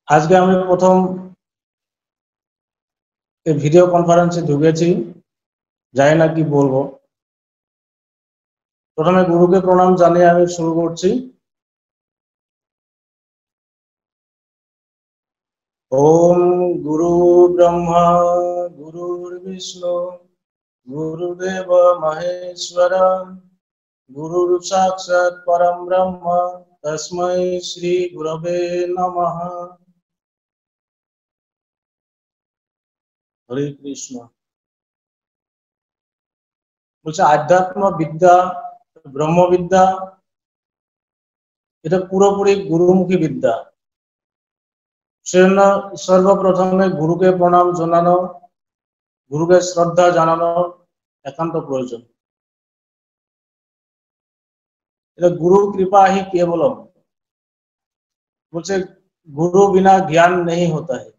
আজকে আমি প্রথম এই ভিডিও কনফারেন্সে ঢুকেছি, জানি না কি বলবো। প্রথমে গুরুকে প্রণাম জানিয়ে আমি শুরু করছি। ওম গুরু ব্রহ্মা গুরুর্বিষ্ণু গুরুদেব মহেশ্বর গুরুর সাক্ষাৎ পরম ব্রহ্ম তস্मै শ্রী গুরবে নমঃ। হরে কৃষ্ণ। বলছে আধ্যাত্ম বিদ্যা, ব্রহ্মবিদ্যা এটা পুরোপুরি গুরুমুখী বিদ্যা। সেজন্য সর্বপ্রথমে গুরুকে প্রণাম জানানো, গুরুকে শ্রদ্ধা জানানো একান্ত প্রয়োজন। এটা গুরু কৃপা হি কেবলম, বলছে গুরু বিনা জ্ঞান নেই হতা है।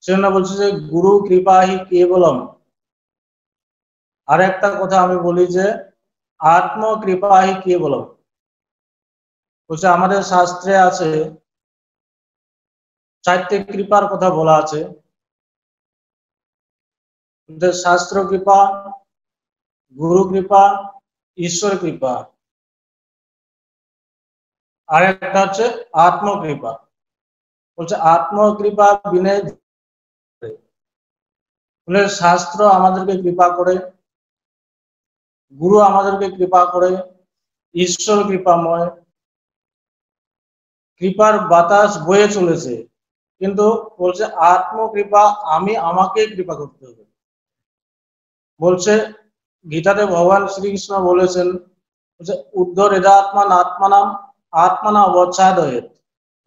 সেজন্য বলছে যে গুরু কৃপা হি কেবলম। আর একটা কথা আমি বলি যে আত্ম কৃপা হি কেবলম। বলছে আমাদের শাস্ত্রে আছে চারটে কৃপার কথা বলা আছে। শাস্ত্র কৃপা, গুরু কৃপা, ঈশ্বর কৃপা, আর একটা হচ্ছে আত্মকৃপা। বলছে আত্মকৃপা বিনে শাস্ত্র আমাদেরকে কৃপা করে, গুরু আমাদেরকে কৃপা করে, ঈশ্বর কৃপাময়, কৃপার বাতাস বয়ে চলেছে, কিন্তু বলছে আত্মকৃপা আমি আমাকে কৃপা করতে হবে। বলছে গীতাতে ভগবান শ্রীকৃষ্ণ বলেছেন, বলছে উদ্ধরেদাত্মান আত্মানাম আত্মানা অবচ্ছাদয়েত।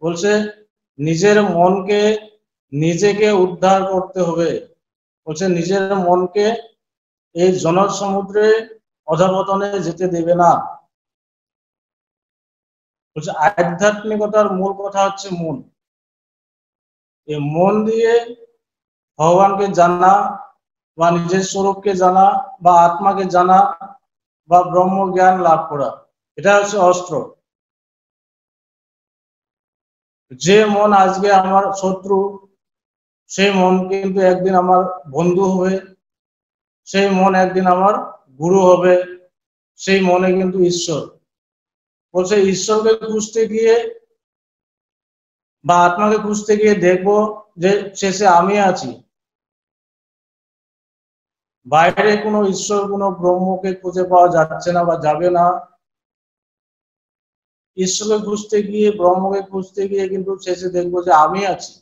বলছে নিজের মনকে নিজেকে উদ্ধার করতে হবে। বলছে নিজের মনকে এই জনসমুদ্রে অধঃপতনে যেতে দেবে না। বলছে আধ্যাত্মিকতার মূল কথা হচ্ছে মন। এই মন দিয়ে ভগবানকে জানা বা নিজের স্বরূপকে জানা বা আত্মাকে জানা বা ব্রহ্ম জ্ঞান লাভ করা, এটা হচ্ছে অস্ত্র। যে মন আজকে আমার শত্রু, সেই মন কিন্তু একদিন আমার বন্ধু হবে, সেই মন একদিন আমার গুরু হবে, সেই মনে কিন্তু ঈশ্বর। বলছে ঈশ্বরকে খুঁজতে গিয়ে বা আত্মাকে খুঁজতে গিয়ে দেখবো যে শেষে আমি আছি। বাইরে কোনো ঈশ্বর, কোনো ব্রহ্মকে খুঁজে পাওয়া যাচ্ছে না বা যাবে না। ঈশ্বরকে খুঁজতে গিয়ে, ব্রহ্মকে খুঁজতে গিয়ে কিন্তু শেষে দেখবো যে আমি আছি,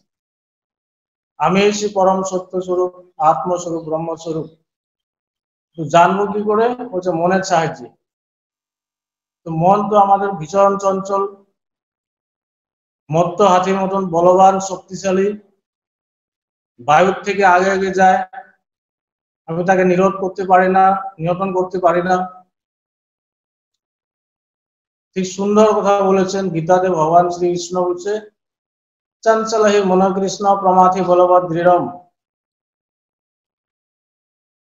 আমি এসে পরম সত্য স্বরূপ, আত্মস্বরূপ, ব্রহ্মস্বরূপ। তো জানবো কি করে? বলছে মনের সাহায্যে। তো মন তো আমাদের ভীষণ চঞ্চল, মত্ত হাতির মতন বলবান, শক্তিশালী, বায়ুর থেকে আগে আগে যায়। আমি তাকে নিরোধ করতে পারি না, নিয়ন্ত্রণ করতে পারি না। ঠিক সুন্দর কথা বলেছেন গীতাতে ভগবান শ্রীকৃষ্ণ, বলছে চঞ্চল হি মন কৃষ্ণ প্রমাথি বলবৎ দৃঢ়ম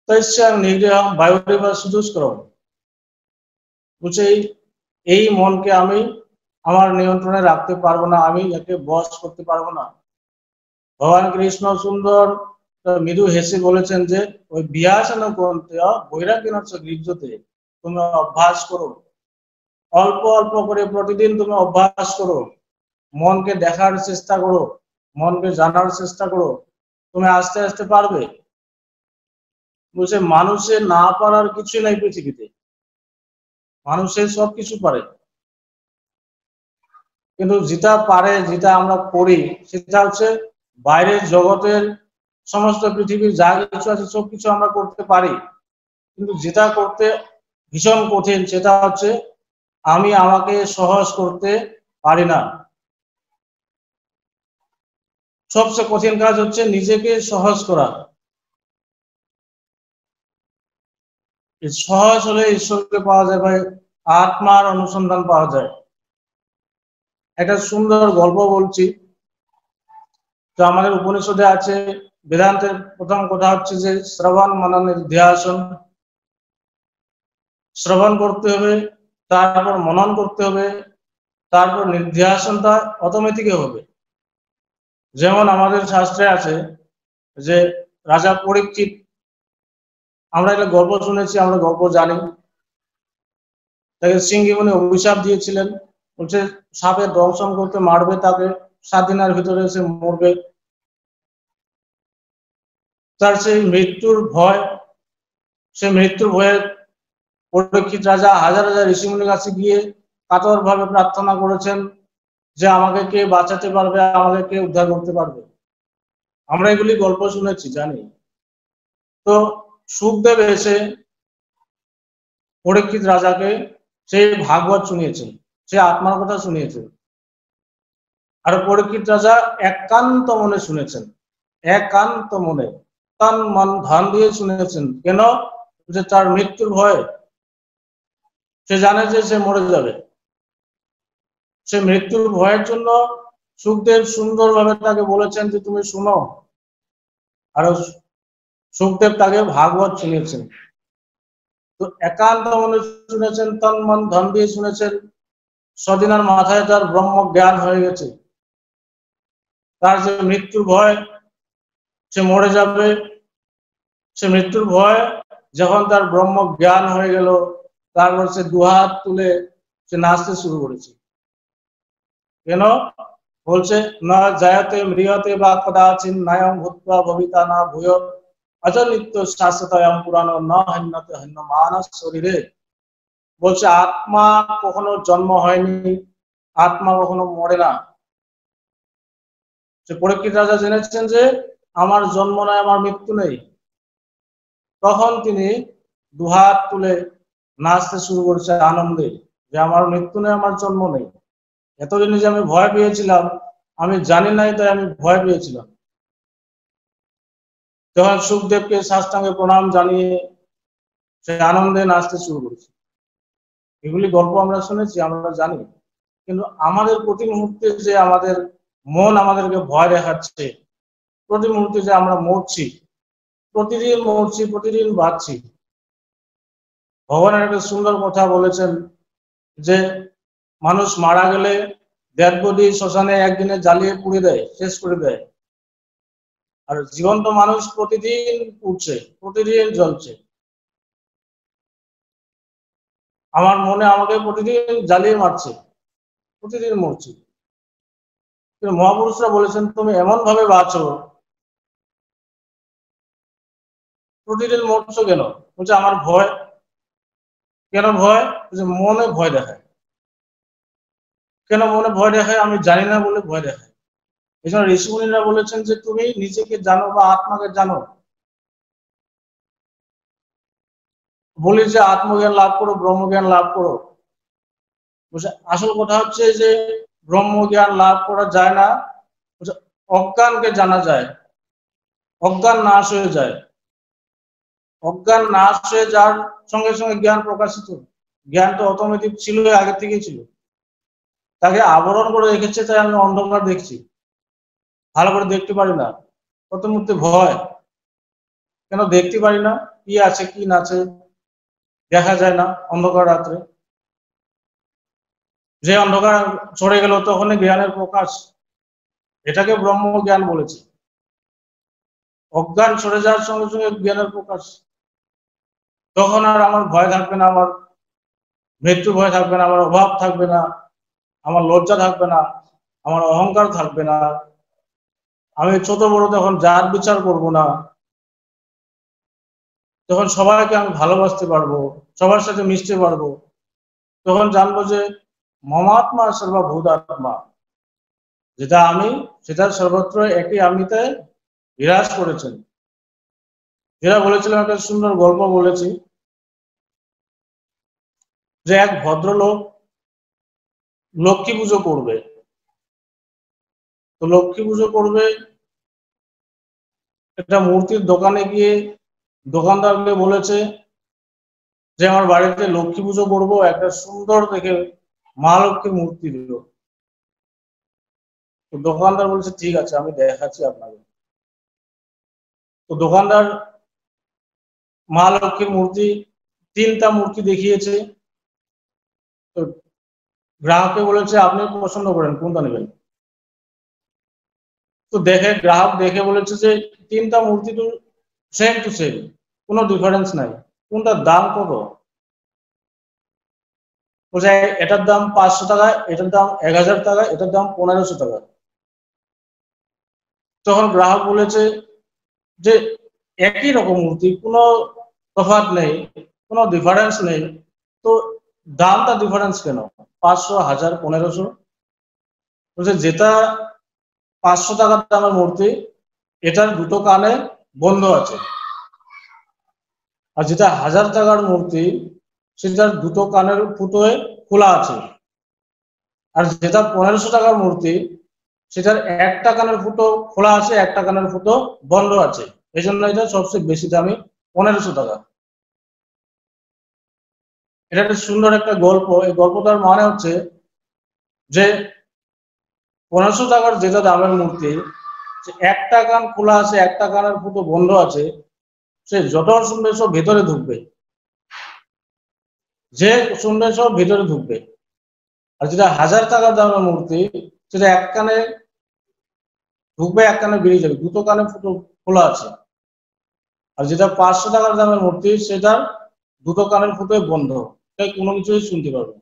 তস্যাং নিগ্রহং বায়ুরিব সুদুষ্করম। বলছে এই মনকে আমি আমার নিয়ন্ত্রণে রাখতে পারবো না, আমি একে বশ করতে পারবো না। ভগবান কৃষ্ণ সুন্দর মৃদু হেসে বলেছেন যে ওই বিহাসন করতে বৈরাগ্য গৃহতে তুমি অভ্যাস করো, অল্প অল্প করে প্রতিদিন তুমি অভ্যাস করো, মনকে দেখার চেষ্টা করো, মনকে জানার চেষ্টা করো, তুমি আস্তে আস্তে পারবে। বলছে মানুষের না পারার কিছু নাই পৃথিবীতে, মানুষের সবকিছু পারে, কিন্তু যেটা পারে, যেটা আমরা করি, সেটা হচ্ছে বাইরের জগতের সমস্ত পৃথিবীর যা কিছু আছে সবকিছু আমরা করতে পারি, কিন্তু যেটা করতে ভীষণ কঠিন সেটা হচ্ছে আমি আমাকে সহজ করতে পারি না। সবচেয়ে কঠিন কাজ হচ্ছে নিজেকে সহজ করা। সহজ হলে ঈশ্বরকে পাওয়া যায়, ভাই আত্মার অনুসন্ধান পাওয়া যায়। একটা সুন্দর গল্প বলছি। তো আমাদের উপনিষদে আছে, বেদান্তের প্রথম কথা হচ্ছে যে শ্রবণ মনন নিধ্যাসন। শ্রবণ করতে হবে, তারপর মনন করতে হবে, তারপর নির্ধ্যাসনটা অটোমেটিক হবে। যেমন আমাদের শাস্ত্রে আছে যে রাজা পরীক্ষিত, আমরা এটা গল্প শুনেছি, আমরা গল্প জানি, তাকে সিংহী অভিশাপ দিয়েছিলেন, বলছে সাপে দংশন করতে মারবে তাকে, 7 দিনের ভিতরে সে মরবে। তার সেই মৃত্যুর ভয়, সে মৃত্যুর ভয়ে পরীক্ষিত রাজা হাজার হাজার ঋষিমুনির কাছে গিয়ে কাতর ভাবে প্রার্থনা করেছেন যে আমাকে কে বাঁচাতে পারবে, আমাকে কে উদ্ধার করতে পারবে। আমরা এগুলি গল্প শুনেছি, জানি। তো সুখদেব এসে পরীক্ষিত রাজাকে সেই ভাগবত শুনিয়েছেন, সে আত্মার কথা শুনিয়েছেন। আর পরীক্ষিত রাজা একান্ত মনে শুনেছেন, একান্ত মনে, তন মন ধন দিয়ে শুনেছেন। কেন? যে তার মৃত্যুর ভয়, সে জানে যে সে মরে যাবে। সে মৃত্যুর ভয়ের জন্য সুখদেব সুন্দরভাবে তাকে বলেছেন যে তুমি শুনো। আর সুখদেব তাকে ভাগবত শুনিয়েছেন। তো একান্ত মনে শুনেছেন, তন মন ধন দিয়ে শুনেছেন। সদিনার মাথায় তার ব্রহ্ম জ্ঞান হয়ে গেছে। তার যে মৃত্যুর ভয়, সে মরে যাবে, সে মৃত্যুর ভয় যখন তার ব্রহ্ম জ্ঞান হয়ে গেল, তারপর সে দুহাত তুলে সে নাচতে শুরু করেছে। কেন? বলছে না জায়তে মৃয়তে বা কদাচিন নায়ং ভূত্বা ভবিতা না ভূয় অজনিত্য শাশ্বতয়ং পুরাণ না হন্যতে হন্য মানস শরীরে। বলছে আত্মা কখনো জন্ম হয়নি, আত্মা কখনো মরে না। যে পরীক্ষিত রাজা জেনেছেন যে আমার জন্ম নাই, আমার মৃত্যু নেই, তখন তিনি দুহাত তুলে নাচতে শুরু করেছে আনন্দে, যে আমার মৃত্যু নেই, আমার জন্ম নেই। এতদিন যে আমি ভয় পেয়েছিলাম, আমি জানি নাই, তাই আমি ভয় পেয়েছিলাম। তখন সুখদেবকে সাষ্টাঙ্গে প্রণাম জানিয়ে সে আনন্দে নাচতে শুরু করেছে। এগুলি গল্প আমরা শুনেছি, আমরা জানি। কিন্তু আমাদের প্রতি মুহূর্তে যে আমাদের মন আমাদেরকে ভয় দেখাচ্ছে, প্রতি মুহূর্তে যে আমরা মরছি, প্রতিদিন মরছি, প্রতিদিন বাঁচছি। ভগবানের একটা সুন্দর কথা বলেছেন যে মানুষ মারা গেলে ডেড বডি শ্মশানে একদিনে জ্বালিয়ে পুড়ে দেয়, শেষ করে দেয়। আর জীবন্ত মানুষ প্রতিদিন উঠছে, প্রতিদিন জ্বলছে। আমার মনে আমাকে প্রতিদিন জ্বালিয়ে মারছে, প্রতিদিন মরছি। কিন্তু মহাপুরুষরা বলেছেন তুমি এমন ভাবে বাঁচো, প্রতিদিন মরছো কেন? বলছে আমার ভয়। কেন ভয়? যে মনে ভয় দেখায়। কেন মনে ভয় দেখায়? আমি জানি না বলে ভয় দেখায়। এই জন্য ঋষিমুনিরা বলেছেন যে তুমি নিজেকে জানো বা আত্মাকে জানো। বলি যে আত্মজ্ঞান লাভ করো, ব্রহ্মজ্ঞান লাভ করো। আসল কথা হচ্ছে যে ব্রহ্মজ্ঞান লাভ করা যায় না, অজ্ঞানকে জানা যায়, অজ্ঞান নাশ হয়ে যায়। অজ্ঞান নাশ হয়ে যাওয়ার সঙ্গে সঙ্গে জ্ঞান প্রকাশিত। জ্ঞান তো অটোমেটিক ছিল, আগে থেকেই ছিল, তাকে আবরণ করে রেখেছে, তাই আমি অন্ধকার দেখছি, ভালো করে দেখতে পারি না। কত মুহূর্তে ভয়, কেন দেখতে পারি না, কি আছে কি না আছে দেখা যায় না অন্ধকার রাত্রে। যে অন্ধকার চড়ে গেল তখন জ্ঞানের প্রকাশ, এটাকে ব্রহ্ম জ্ঞান বলেছে। অজ্ঞান সরে যাওয়ার সঙ্গে সঙ্গে জ্ঞানের প্রকাশ। তখন আর আমার ভয় থাকবে না, আমার মৃত্যু ভয় থাকবে না, আমার অভাব থাকবে না, আমার লজ্জা থাকবে না, আমার অহংকার থাকবে না। আমি ছোট বড় তখন যার বিচার করব না। তখন সবাইকে আমি ভালোবাসতে পারবো, সবার সাথে মিশতে পারবো। তখন জানবো যে মমাত্মা সর্বভূতাত্মা, যেটা আমি সেটা সর্বত্র একই আমিতে বিরাজ করেছেন। যেটা বলেছিলাম, একটা সুন্দর গল্প বলেছি যে এক ভদ্রলোক লক্ষ্মী পুজো করবে। তো লক্ষ্মী পুজো করবে, একটা মূর্তির দোকানে গিয়ে দোকানদারকে বলেছে যে আমার বাড়িতে লক্ষ্মী পুজো করবো, একটা সুন্দর দেখে মা লক্ষ্মীর মূর্তি দিল। তো দোকানদার বলছে ঠিক আছে, আমি দেখাচ্ছি আপনাকে। তো দোকানদার মা লক্ষ্মীর মূর্তি, 3টা মূর্তি দেখিয়েছে। তো গ্রাহককে বলেছে আপনি পছন্দ করেন কোনটা নেবেন। তো গ্রাহক দেখে বলেছে যে তিনটা মূর্তি তো সেম টু সেম, কোনো ডিফারেন্স নাই, কোনটার দাম কত? বলছে এটার দাম 500 টাকা, এটার দাম 1000 টাকা, এটার দাম 1500 টাকা। তখন গ্রাহক বলেছে যে একই রকম মূর্তি, কোনো তফাৎ নেই, কোনো ডিফারেন্স নেই, তো দামটা ডিফারেন্স কেন? 500, 1000, 1500? বলছে যেটা 500 টাকার দামের মূর্তি, এটার দুটো কানে বন্ধ আছে, আর যেটা 1000 টাকার মূর্তি সেটার দুটো কানের ফুটোয় খোলা আছে, আর যেটা 1500 টাকার মূর্তি সেটার একটা কানের ফুটো খোলা আছে, একটা কানের ফুটো বন্ধ আছে, এই জন্য এটা সবচেয়ে বেশি দামি 1500 টাকা। এটা একটা সুন্দর একটা গল্প। এই গল্পটার মানে হচ্ছে যে 1500 টাকার যেটা দামের মূর্তি, একটা কান খোলা আছে, একটা কানের ফুটো বন্ধ আছে, সে যত শুনবে সব ভেতরে ঢুকবে, যে শুনবে সব ভেতরে ঢুকবে। আর যেটা 1000 টাকার দামের মূর্তি, সেটা এক কানে ঢুকবে, এক কানে বেরিয়ে যাবে, দুটো কানে ফুটো খোলা আছে। আর যেটা 500 টাকার দামের মূর্তি, সেটার দুটো কানের ফুটোই বন্ধ, তাই কোনো কিছুই শুনতে পারবে।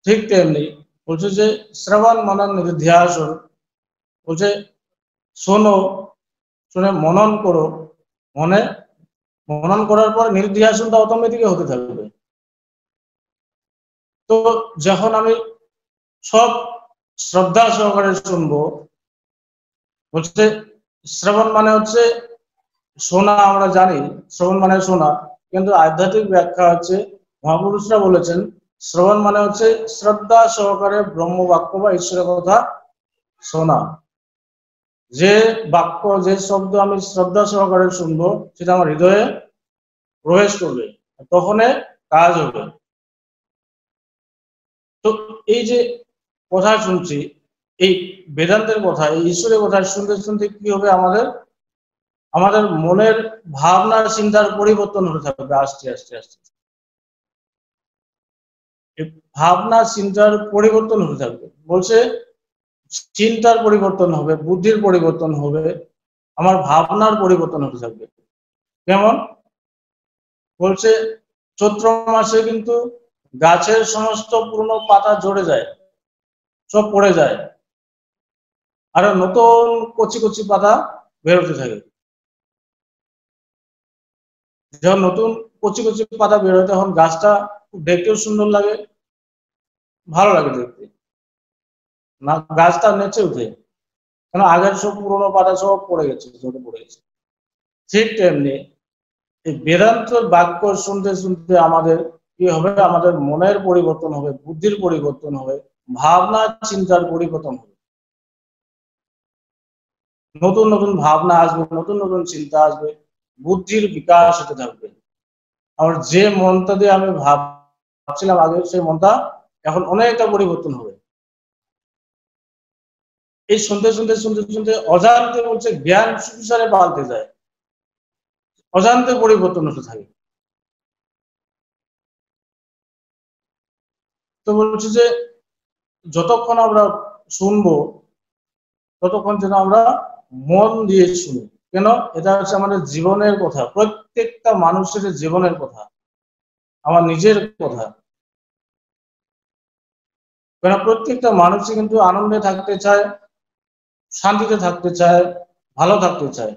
ঠিক তেমনি বলছে যে শ্রবণ মনন নিধিধ্যাসন, বলছে শোনো, শুনে মনন করো, মনে মনন করার পর নির্ধ্যাসনটা অটোমেটিক হতে থাকবে। তো যখন আমি সব শ্রদ্ধা সহকারে শুনবো, বলছে শ্রবণ মানে হচ্ছে শোনা, আমরা জানি শ্রবণ মানে শোনা, কিন্তু আধ্যাত্মিক ব্যাখ্যা হচ্ছে মহাপুরুষরা বলেছেন শ্রবণ মানে হচ্ছে শ্রদ্ধা সহকারে ব্রহ্মবাক্য বা ঈশ্বরের কথা শোনা। যে বাক্য, যে শব্দ আমি শ্রদ্ধা সহকারে শুনবো, সেটা আমার হৃদয়ে প্রবেশ করবে, তখনই কাজ হবে। তো এই যে কথা শুনছি, এই বেদান্তের কথা, এই ঈশ্বরের কথা শুনতে শুনতে কি হবে, আমাদের আমাদের মনের ভাবনা চিন্তার পরিবর্তন হতে থাকবে আস্তে আস্তে আস্তে। ভাবনা চিন্তার পরিবর্তন হতে থাকবে, বলছে চিন্তার পরিবর্তন হবে, বুদ্ধির পরিবর্তন হবে, আমার ভাবনার পরিবর্তন হতে থাকবে। যেমন বলছে চৈত্র মাসে কিন্তু গাছের সমস্ত পুরনো পাতা ঝরে যায়, সব পড়ে যায়, আর নতুন কচি কচি পাতা বেরোতে থাকে। যখন নতুন কচি কচি পাতা বেরোয়, তখন গাছটা দেখতেও সুন্দর লাগে, ভালো লাগে দেখতে, না গাছটা নেচে উঠে, কেন আগের সব পুরোনো পাতা সব পড়ে গেছে, ঝরে পড়ে গেছে। ঠিক তেমনি এই বেদান্ত বাক্য শুনতে শুনতে আমাদের কি হবে, আমাদের মনের পরিবর্তন হবে, বুদ্ধির পরিবর্তন হবে, ভাবনা চিন্তার পরিবর্তন হবে, নতুন নতুন ভাবনা আসবে, নতুন নতুন চিন্তা আসবে, বুদ্ধির বিকাশ হতে থাকবে। আর যে মনটা দিয়ে আমি ভাবছিলাম আগে, সেই মনটা এখন অনেকটা পরিবর্তন হবে। এই শুনতে শুনতে শুনতে শুনতে অজান্তে বলছে জ্ঞান সুবিচারে পাল্টে যায়, অজান্তে পরিবর্তন হতে থাকে। তো বলছি যে যতক্ষণ আমরা শুনবো, ততক্ষণ যেন আমরা মন দিয়ে শুনি। কেন? এটা হচ্ছে আমাদের জীবনের কথা, প্রত্যেকটা মানুষের জীবনের কথা, আমার নিজের কথা। কেন প্রত্যেকটা মানুষই কিন্তু আনন্দে থাকতে চায়, শান্তিতে থাকতে চায়, ভালো থাকতে চায়,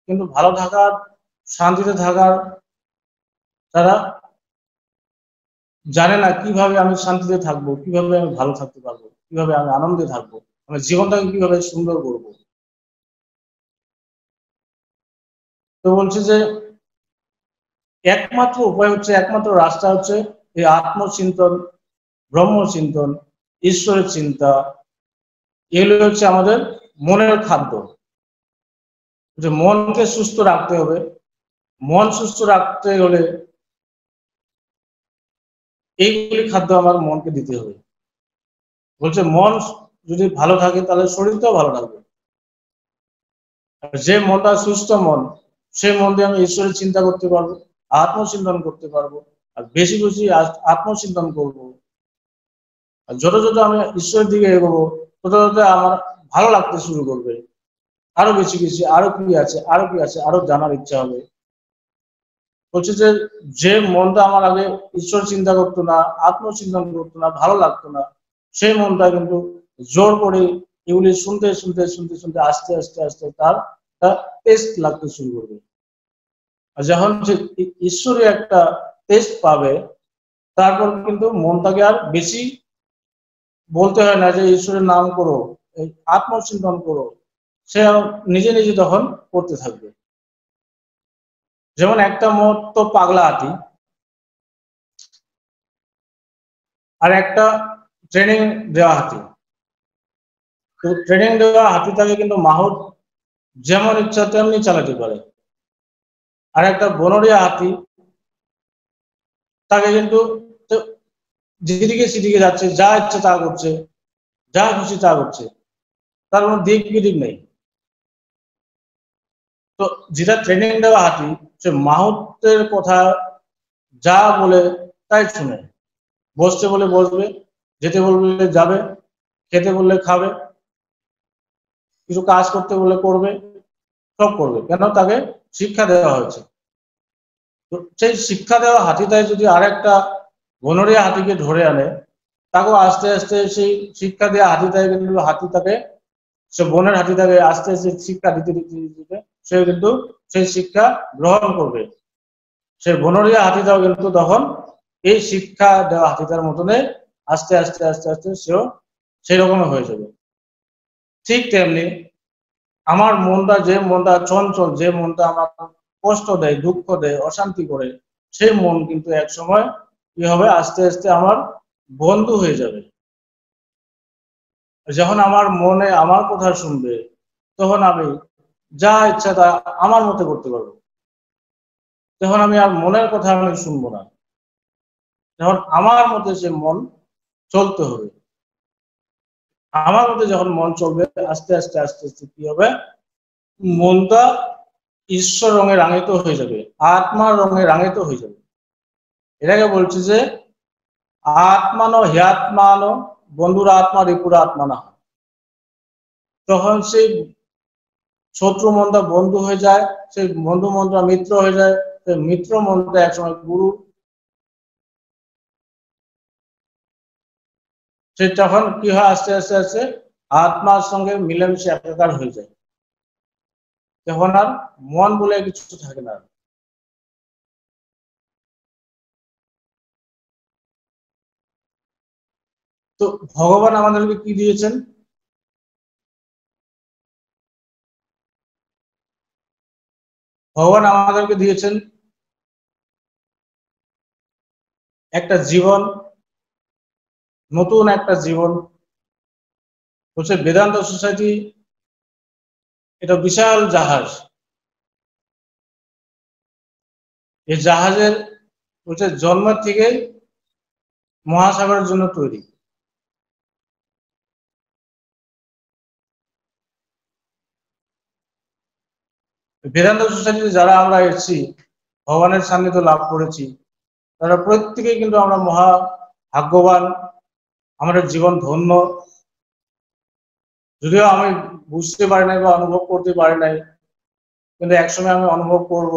কিন্তু ভালো থাকার, শান্তিতে থাকার তারা জানে না কিভাবে আমি শান্তিতে থাকবো, কিভাবে আমি ভালো থাকতে পারবো, কিভাবে আমি আনন্দে থাকবো, আমি জীবনটাকে কিভাবে সুন্দর করবো। তো বলছি যে একমাত্র উপায় হচ্ছে, একমাত্র রাস্তা হচ্ছে এই আত্মচিন্তন, ব্রহ্মচিন্তন, ঈশ্বরের চিন্তা। এগুলো হচ্ছে আমাদের মনের খাদ্য। যে মনকে সুস্থ রাখতে হবে, মন সুস্থ রাখতে হলে এইগুলি খাদ্য আমার মনকে দিতে হবে। বলছে মন যদি ভালো থাকে তাহলে শরীরটাও ভালো থাকবে। যে মনটা সুস্থ মন, সেই মন দিয়ে আমি ঈশ্বরের চিন্তা করতে পারবো, আত্মচিন্তন করতে পারবো, আর বেশি বেশি আত্মচিন্তন করব, আর যত যত আমি ঈশ্বরের দিকে এগোবো তত তত আমার ভালো লাগতে শুরু করবে, আরো বেশি বেশি আরো কি আছে আরো কি আছে আরো জানার ইচ্ছা হবে। হচ্ছে যে যে মনটা আমার আগে ঈশ্বর চিন্তা করতো না, আত্মচিন্তন করতো না, ভালো লাগতো না, সেই মনটা কিন্তু জোর করে এগুলি শুনতে শুনতে শুনতে শুনতে আস্তে আস্তে আস্তে তার টেস্ট লাগতে শুরু করবে। আর যখন সে ঈশ্বরের একটা টেস্ট পাবে, তারপর কিন্তু মনটাকে আর বেশি বলতে হয় না যে ঈশ্বরের নাম করো, এই আত্মচিন্তন করো, সে নিজে নিজে তখন করতে থাকবে। যেমন একটা মত তো পাগলা হাতি, আর একটা ট্রেনিং দেওয়া হাতি। তো ট্রেনিং দেওয়া হাতিটাকে কিন্তু মাহুত যেমন ইচ্ছা তেমনি চালাতে পারে, আর একটা বনরিয়া হাতি তাকে কিন্তু যেদিকে সেদিকে যাচ্ছে, যা ইচ্ছে তা করছে, যা খুশি তা করছে, তার কোনো দিক বিদিক নেই। তো যেটা ট্রেনিং দেওয়া হাতি, সে মাহুতের কথা যা বলে তাই শুনে, বসতে বলে বসবে, যেতে বললে যাবে, খেতে বললে খাবে, কিছু কাজ করতে বললে করবে, সব করবে। কেন? তাকে শিক্ষা দেওয়া হয়েছে। তো সেই শিক্ষা দেওয়া হাতিটাই যদি আরেকটা বনরিয়া হাতিকে ধরে আনে, তাকেও আস্তে আস্তে সেই শিক্ষা দেওয়া হাতিটাই কিন্তু হাতিটাকে, সে বনের হাতিটাকে আস্তে আস্তে শিক্ষা দিতে দিতে দিতে সে কিন্তু সেই শিক্ষা গ্রহণ করবে। সে বনরিয়া হাতিটাও কিন্তু তখন এই শিক্ষা দেওয়া হাতিটার মতনে আস্তে আস্তে আস্তে আস্তে সেও সেই রকমের হয়ে যাবে। ঠিক তেমনি আমার মনটা, যে মনটা চঞ্চল, যে মনটা আমার কষ্ট দেয়, দুঃখ দেয়, অশান্তি করে, সেই মন কিন্তু এক সময় কি হবে, আস্তে আস্তে আমার বন্ধু হয়ে যাবে। যখন আমার মনে আমার কথা শুনবে, তখন আমি যা ইচ্ছা তা আমার মতো করতে পারবো। তখন আমি আর মনের কথা আমি শুনবো না, যখন আমার মধ্যে সে মন চলতে হবে। আমার মধ্যে যখন মন চলবে, আস্তে আস্তে আস্তে আস্তে কি হবে, মনটা ঈশ্বর রঙে রাঙিত হয়ে যাবে, আত্মার রঙে রাঙিত হয়ে যাবে। এটাকে বলছে যে আত্মানো হিয়াত্মানো বন্ধুর আত্মা রিপুর আত্মা না। তখন সেই শত্রু মনটা বন্ধু হয়ে যায়, সেই বন্ধু মনটা মিত্র হয়ে যায়, সেই মিত্র মনটা একসময় গুরু, সে তখন কি হয়, আস্তে আস্তে আস্তে আত্মার সঙ্গে মিলেমিশে একাকার হয়ে যায়। তখন আর মন বলে কিছু থাকে না। তো ভগবান আমাদেরকে কি দিয়েছেন? ভগবান আমাদেরকে দিয়েছেন একটা জীবন, নতুন একটা জীবন। হচ্ছে বেদান্ত সোসাইটি, এটা বিশাল জাহাজ। এই জাহাজের হচ্ছে জন্মের থেকে মহাসাগরের জন্য তৈরি। বেদান্ত সোসাইটিতে যারা আমরা এসেছি, ভগবানের সান্নিধ্য লাভ করেছি, তারা প্রত্যেকেই কিন্তু আমরা মহা ভাগ্যবান, আমাদের জীবন ধন্য। যদিও আমি বুঝতে পারি নাই বা অনুভব করতে পারি নাই, কিন্তু একসময় আমি অনুভব করব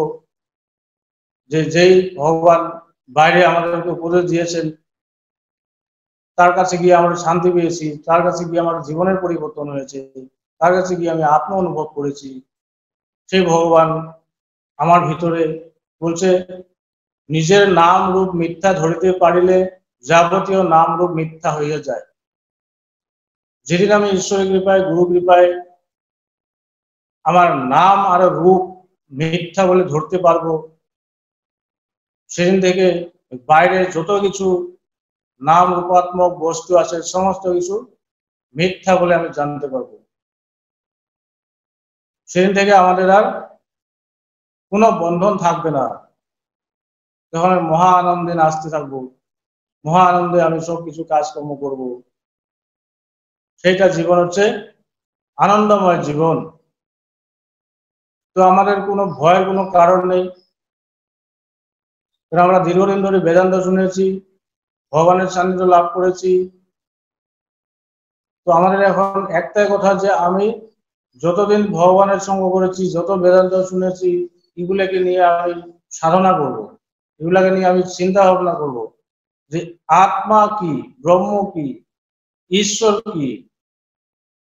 যে যেই ভগবান বাইরে আমাদেরকে উপদেশ দিয়েছেন, তার কাছে গিয়ে আমরা শান্তি পেয়েছি, তার কাছে গিয়ে আমার জীবনের পরিবর্তন হয়েছে, তার কাছে গিয়ে আমি আত্ম অনুভব করেছি। সেই ভগবান আমার ভিতরে বলছে, নিজের নাম রূপ মিথ্যা ধরিতে পারিলে যাবতীয় নাম রূপ মিথ্যা হইয়া যায়। যেদিন আমি ঈশ্বরের কৃপায়, গুরু কৃপায় আমার নাম আর রূপ মিথ্যা বলে ধরতে পারবো, সেদিন থেকে বাইরে যত কিছু নাম রূপাত্মক বস্তু আছে, সমস্ত কিছু মিথ্যা বলে আমি জানতে পারবো। সেদিন থেকে আমাদের আর কোনো বন্ধন থাকবে না। তখন আমি মহা আনন্দে নাচতে থাকবো, মহা আনন্দে আমি সবকিছু কাজকর্ম করব। সেইটা জীবন হচ্ছে আনন্দময় জীবন। তো আমাদের কোনো ভয়ের কোনো কারণ নেই। আমরা দীর্ঘদিন ধরে বেদান্ত শুনেছি, ভগবানের সান্নিধ্য লাভ করেছি। তো আমাদের এখন একটাই কথা যে আমি যতদিন ভগবানের সঙ্গ করেছি, যত বেদান্ত শুনেছি, এগুলোকে নিয়ে আমি সাধনা করব, এগুলাকে নিয়ে আমি চিন্তা ভাবনা করব যে আত্মা কি, ব্রহ্ম কি, ঈশ্বর কি।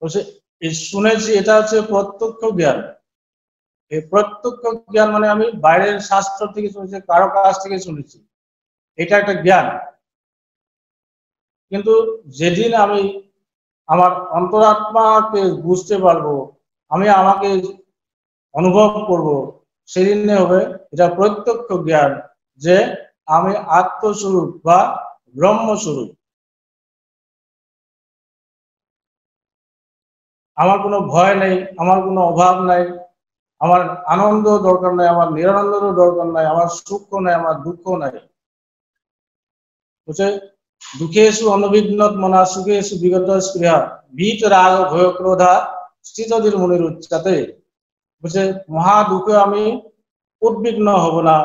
বলছে শুনেছি এটা হচ্ছে প্রত্যক্ষ জ্ঞান। এই প্রত্যক্ষ জ্ঞান মানে আমি বাইরের শাস্ত্র থেকে শুনেছি, কারো কাছ থেকে শুনেছি, এটা একটা জ্ঞান। কিন্তু যেদিন আমি আমার অন্তরাত্মাকে বুঝতে পারবো, আমি আমাকে অনুভব করব, সেদিনে হবে এটা প্রত্যক্ষ জ্ঞান যে আমি আত্মস্বরূপ বা ব্রহ্মস্বরূপ। আমার কোনো ভয় নেই, আমার কোনো অভাব নাই, আমার আনন্দ দরকার নাই, আমার নিরানন্দেরও দরকার নাই, আমার সুখ নাই, আমার দুঃখ নাই। বুঝছে দুঃখেষু অনভিঘ্নত মনা সুখেষু বিগত স্পৃহা ভীত রাগ ভয় ক্রোধা স্থিতধীর মুনির উচ্চাতে। বুঝছে মহা দুঃখে আমি উদ্বিগ্ন হব না,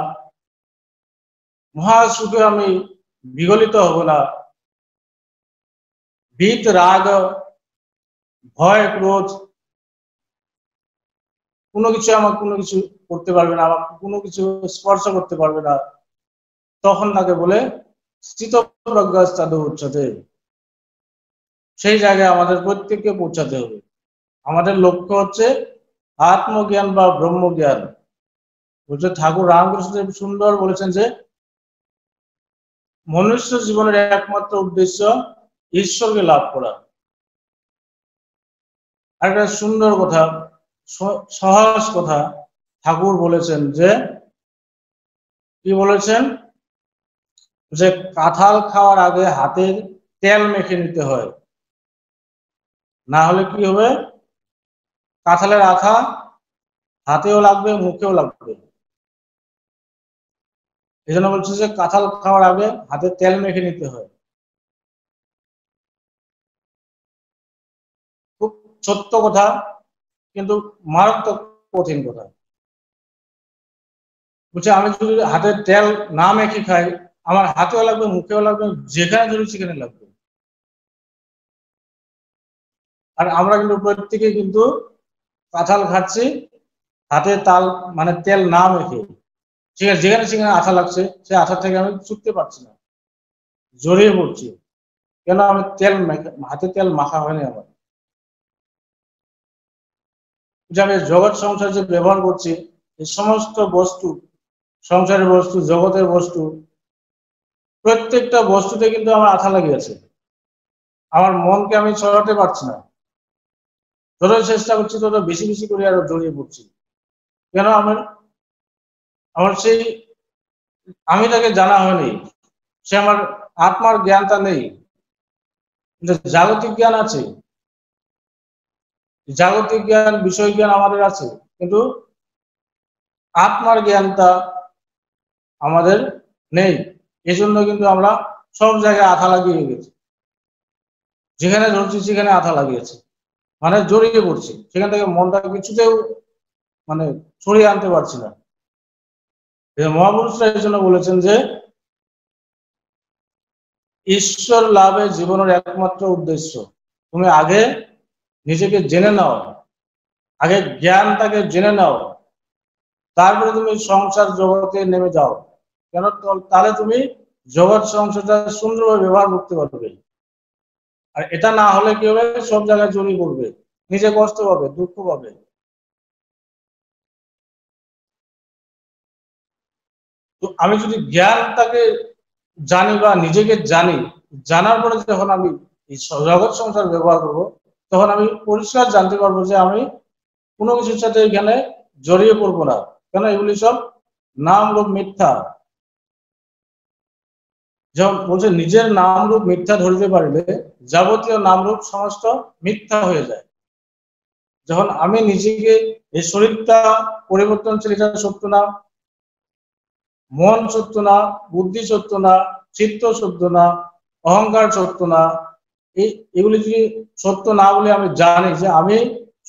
মহা সুখে আমি বিগলিত হব না, ভীত রাগ ভয় ক্রোধ কোনো কিছু আমার কোনো কিছু করতে পারবে না, আমার কোনো কিছু স্পর্শ করতে পারবে না। তখন তাকে বলে স্থিত প্রজ্ঞাস্তাদু উচ্চতে। সেই জায়গায় আমাদের প্রত্যেককে পৌঁছাতে হবে। আমাদের লক্ষ্য হচ্ছে আত্মজ্ঞান বা ব্রহ্মজ্ঞান। বুঝলে ঠাকুর রামকৃষ্ণদেব সুন্দর বলেছেন যে মনুষ্য জীবনের একমাত্র উদ্দেশ্য ঈশ্বরকে লাভ করা। একটা সুন্দর কথা, সহজ কথা ঠাকুর বলেছেন যে কি বলেছেন যে কাঁঠাল খাওয়ার আগে হাতে তেল মেখে নিতে হয়, না হলে কি হবে কাঁঠালের আঠা হাতেও লাগবে মুখেও লাগবে। এই জন্য বলছে যে কাঁঠাল খাওয়ার আগে হাতে তেল মেখে নিতে হয়। খুব ছোট্ট কথা কিন্তু মারাত্মক কঠিন কথা। বলছে আমি যদি হাতে তেল না মেখে খাই, আমার হাতেও লাগবে মুখেও লাগবে, যেখানে ধরি সেখানে লাগবে। আর আমরা কিন্তু প্রত্যেকে কিন্তু কাঁঠাল খাচ্ছি হাতে তাল মানে তেল না মেখে, ঠিক আছে, যেখানে সেখানে আঠা লাগছে, সে আঠা থেকে আমি ছুটতে পারছি না, জড়িয়ে পড়ছি। কেন? আমি তেল হাতে তেল মাখা হয়নি আমার। যে আমি জগৎ সংসার যে ব্যবহার করছি, এই সমস্ত বস্তু, সংসারের বস্তু, জগতের বস্তু, প্রত্যেকটা বস্তুতে কিন্তু আমার আঠা লাগিয়েছে। আমার মনকে আমি ছড়াতে পারছি না, যত চেষ্টা করছি তত বেশি বেশি করে আরো জড়িয়ে পড়ছি। কেন? আমার আমার সেই আমি তাকে জানা হয়নি, সে আমার আত্মার জ্ঞানটা নেই। জাগতিক জ্ঞান আছে, জাগতিক জ্ঞান বিষয় জ্ঞান আমাদের আছে, কিন্তু আত্মার জ্ঞানটা আমাদের নেই। এজন্য কিন্তু আমরা সব জায়গায় আঠা লাগিয়ে গেছি, যেখানে ধরছি সেখানে আঠা লাগিয়েছি, মানে জড়িয়ে পড়ছি, সেখান থেকে মনটা কিছুতেও মানে ছড়িয়ে আনতে পারছি না। মহাপুরুষরা এই জন্য বলেছেন যে ঈশ্বর লাভে জীবনের একমাত্র উদ্দেশ্য তুমি আগে নিজেকে জেনে নাও, আগে জ্ঞানটাকে জেনে নাও, তারপরে তুমি সংসার জগতে নেমে যাও। কেন? তাহলে তুমি জগৎ সংসারটা সুন্দরভাবে ব্যবহার করতে পারবে। আর এটা না হলে কি হবে, সব জায়গায় জড়িয়ে পড়বে, নিজে কষ্ট পাবে, দুঃখ পাবে। তো আমি যদি জ্ঞানটাকে জানি বা নিজেকে জানি, জানার পরে যখন আমি এই জগৎ সংসার ব্যবহার করব, তখন আমি পরিষ্কার জানতে পারবো যে আমি কোনো কিছুর সাথে এখানে জড়িয়ে পড়বো না। কেন? এগুলি সব নাম রূপ মিথ্যা। যেমন বলছে নিজের নাম রূপ মিথ্যা ধরিতে পারিলে যাবতীয় নাম রূপ সমস্ত মিথ্যা হয়ে যায়। যখন আমি নিজেকে এই শরীরটা পরিবর্তনশীল, এটা সত্য না, মন সত্য না, বুদ্ধি সত্য না, চিত্ত সত্য না, অহংকার সত্য না, এগুলি যদি সত্য না বলে আমি জানি যে আমি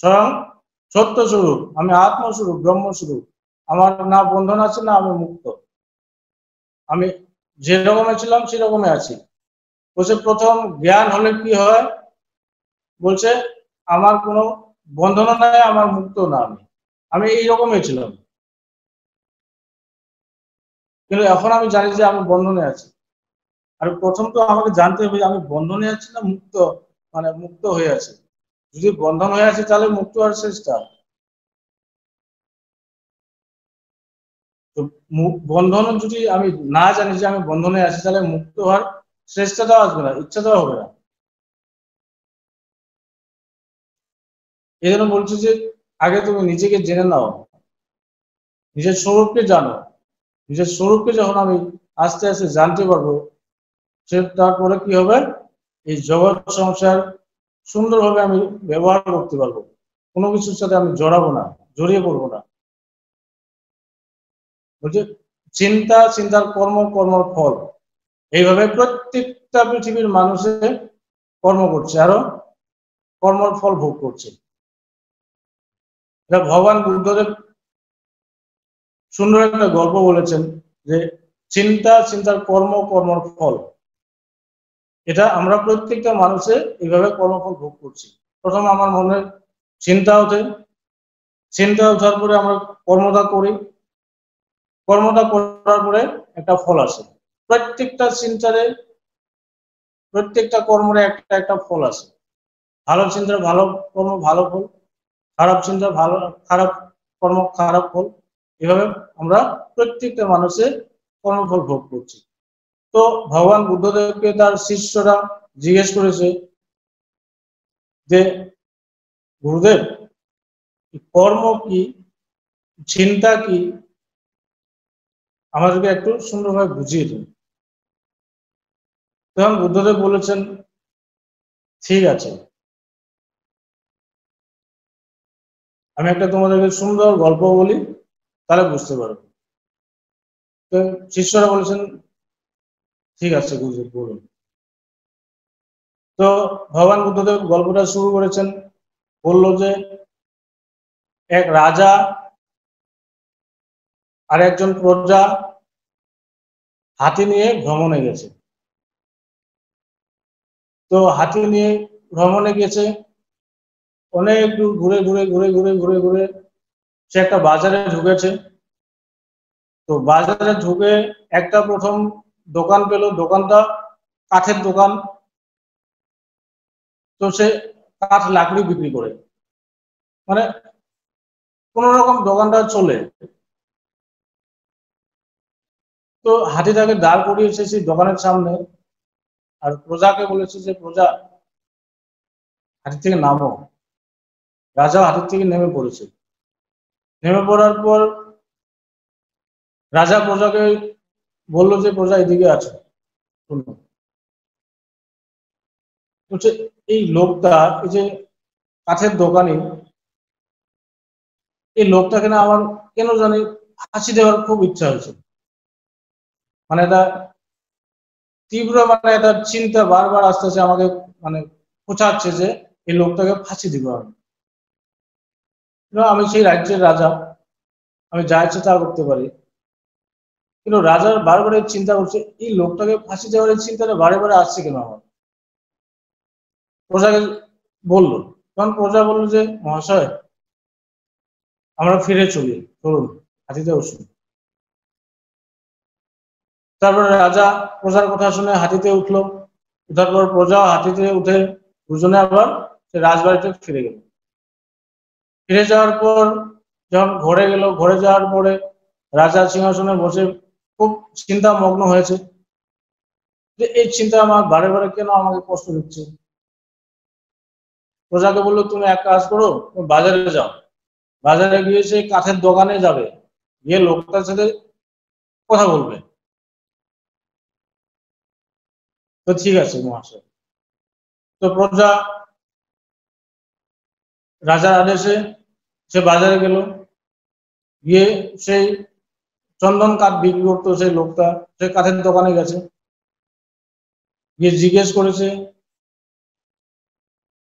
স্বয়ং সত্য স্বরূপ, আমি আত্মস্বরূপ, ব্রহ্মস্বরূপ, আমার না বন্ধন আছে, না আমি মুক্ত, আমি যে রকমে ছিলাম সেরকমই আছি। বলছে প্রথম জ্ঞান হলে কি হয়, বলছে আমার কোনো বন্ধন নাই, আমার মুক্ত না, আমি এইরকমই ছিলাম, কিন্তু এখন আমি জানি যে আমি বন্ধনে আছি। আর প্রথম তো আমাকে জানতে হবে যে আমি বন্ধনে আছি না মুক্ত, মানে মুক্ত হয়ে আছি। যদি বন্ধন হয়ে আছে তাহলে মুক্ত হওয়ার চেষ্টা। তো বন্ধন যদি আমি না জানি যে আমি বন্ধনে আছি, তাহলে মুক্ত হওয়ার চেষ্টাটাও আসবে না, ইচ্ছাটাও হবে না। এই জন্য বলছি যে আগে তুমি নিজেকে জেনে নাও, নিজের স্বরূপকে জানো। নিজের স্বরূপকে যখন আমি আস্তে আস্তে জানতে পারবো, সে তারপরে কি হবে, এই জগৎ সংসার সুন্দরভাবে আমি ব্যবহার করতে পারবো, কোনো কিছুর সাথে আমি জড়াবো না, জড়িয়ে পড়বো না। বলছে চিন্তা, চিন্তার কর্ম, কর্মর ফল। এইভাবে প্রত্যেকটা পৃথিবীর মানুষের কর্ম করছে, আরো কর্মর ফল ভোগ করছে। এটা ভগবান বুদ্ধদেব সুন্দর একটা গল্প বলেছেন যে চিন্তা, চিন্তার কর্ম, কর্মর ফল। এটা আমরা প্রত্যেকটা মানুষে এইভাবে কর্মফল ভোগ করছি। প্রথম আমার মনে চিন্তা ওঠে, চিন্তা ওঠার পরে আমরা কর্মটা করি, কর্মটা করার পরে একটা ফল আসে। প্রত্যেকটা চিন্তারে, প্রত্যেকটা কর্মরে একটা একটা ফল আসে। ভালো চিন্তার ভালো কর্ম ভালো ফল, খারাপ চিন্তা ভালো, খারাপ কর্ম খারাপ ফল। এভাবে আমরা প্রত্যেকটা মানুষের কর্মফল ভোগ করছি। তো ভগবান বুদ্ধদেবকে তার শিষ্যরা জিজ্ঞেস করেছে যে গুরুদেব, কর্ম কি, চিন্তা কি, আমাদেরকে একটু সুন্দরভাবে বুঝিয়ে দিন। তখন বুদ্ধদেব বলেছেন ঠিক আছে, আমি একটা তোমাদেরকে সুন্দর গল্প বলি, তাহলে বুঝতে পারবে। তো শিষ্যরা বলেছেন ঠিক আছে গুরুদেব বলুন। তো ভগবান বুদ্ধদেব গল্পটা শুরু করেছেন, বললো যে এক রাজা আর একজন প্রজা হাতি নিয়ে ভ্রমণে গেছে। তো হাতি নিয়ে ভ্রমণে গেছে, অনেক দূর ঘুরে ঘুরে ঘুরে ঘুরে ঘুরে ঘুরে সে একটা বাজারে ঢুকেছে। তো বাজারে ঢুকে একটা প্রথম দোকান পেল, দোকানটা কাঠের দোকান। তো সে কাঠ লাকড়ি বিক্রি করে, মানে কোন রকম দোকানটা চলে। তো হাতিটাকে দাঁড় করিয়েছে সেই দোকানের সামনে, আর প্রজাকে বলেছে যে প্রজা হাতি থেকে নামো। রাজা হাতির থেকে নেমে পড়েছে। নেমে পড়ার পর রাজা প্রজাকে বললো যে প্রজা এদিকে আছে, শুনো। বলছে এই লোকটা, এই যে কাঠের দোকানি, এই লোকটাকে না আমার কেন জানি ফাঁসি দেওয়ার খুব ইচ্ছা হয়েছে। মানে এটা তীব্র, মানে এটা চিন্তা বারবার আসতেছে আমাকে, মানে খোঁচাচ্ছে যে এই লোকটাকে ফাঁসি দিব আমি। আমি সেই রাজ্যের রাজা, আমি যা ইচ্ছে তা করতে পারি। কিন্তু রাজার বারবার চিন্তা করছে এই লোকটাকে ফাঁসি দেওয়ার এই চিন্তাটা বারে বারে আসছে কেন আমার। প্রজাকে বললো, তখন প্রজা বললো যে মহাশয় আমরা ফিরে চলি, চলুন হাতিতে বসুন। তারপরে রাজা প্রজার কথা শুনে হাতিতে উঠলো, উঠার পর প্রজা হাতিতে উঠে দুজনে আবার সে রাজবাড়িতে ফিরে গেল। ফিরে যাওয়ার পর যখন ঘরে গেল, ঘরে যাওয়ার পরে রাজা সিংহাসনে বসে খুব চিন্তা মগ্ন হয়েছে যে এই চিন্তা আমার বারে বারে কেন আমাকে কষ্ট দিচ্ছে। প্রজাকে বললো তুমি এক কাজ করো, তুমি বাজারে যাও, বাজারে গিয়ে সেই কাঠের দোকানে যাবে, গিয়ে লোকটার সাথে কথা বলবে। তো ঠিক আছে মহাশয়। তো প্রজা রাজার আদেশে সে বাজারে গেল, গিয়ে সেই চন্দন কাঠ বিক্রি করতো সেই লোকটা, সে কাঠের দোকানে গেছে, গিয়ে জিজ্ঞেস করেছে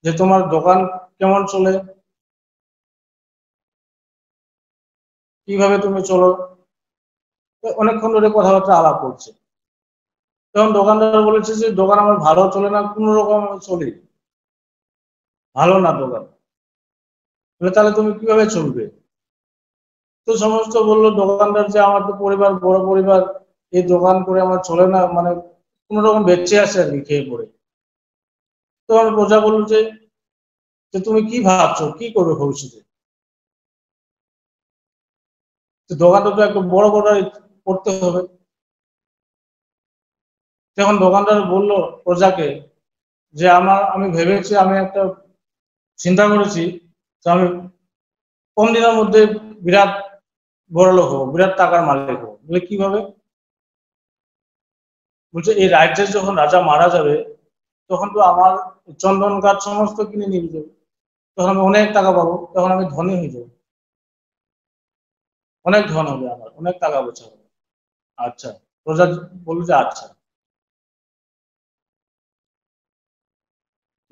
যে তোমার দোকান কেমন চলে, কিভাবে তুমি চলো। অনেকক্ষণ ধরে কথাবার্তা আলাপ করছে। তখন দোকানদার বলেছে যে দোকান আমার ভালো চলে না, কোন রকম চলি, ভালো না দোকান। তাহলে তুমি কিভাবে চলবে? তো সমস্ত বললো দোকানদার যে আমার তো পরিবার, বড় পরিবার, এই দোকান করে আমার চলে না, মানে কোন রকম বেঁচে আছে আর কি, খেয়ে পড়ে। তো আমার প্রজা বললো যে তুমি কি ভাবছো, কি করবে ভবিষ্যতে? দোকানটা তো একটু বড় বড় করতে হবে। তখন দোকানদার বললো প্রজাকে যে আমি ভেবেছি, আমি একটা চিন্তা করেছি, যে আমি কম দিনের মধ্যে বিরাট বড়লোক হবো, বিরাট টাকার মালিক হবো। বলে কিভাবে? বলছে এই রাজ্যের যখন রাজা মারা যাবে তখন তো আমার চন্দন কাঠ সমস্ত কিনে নিয়ে যাবে, তখন আমি অনেক টাকা পাবো, তখন আমি ধনী হয়ে যাবো, অনেক ধন হবে, আমার অনেক টাকা পয়সা হবে। আচ্ছা, প্রজা বললো যে আচ্ছা।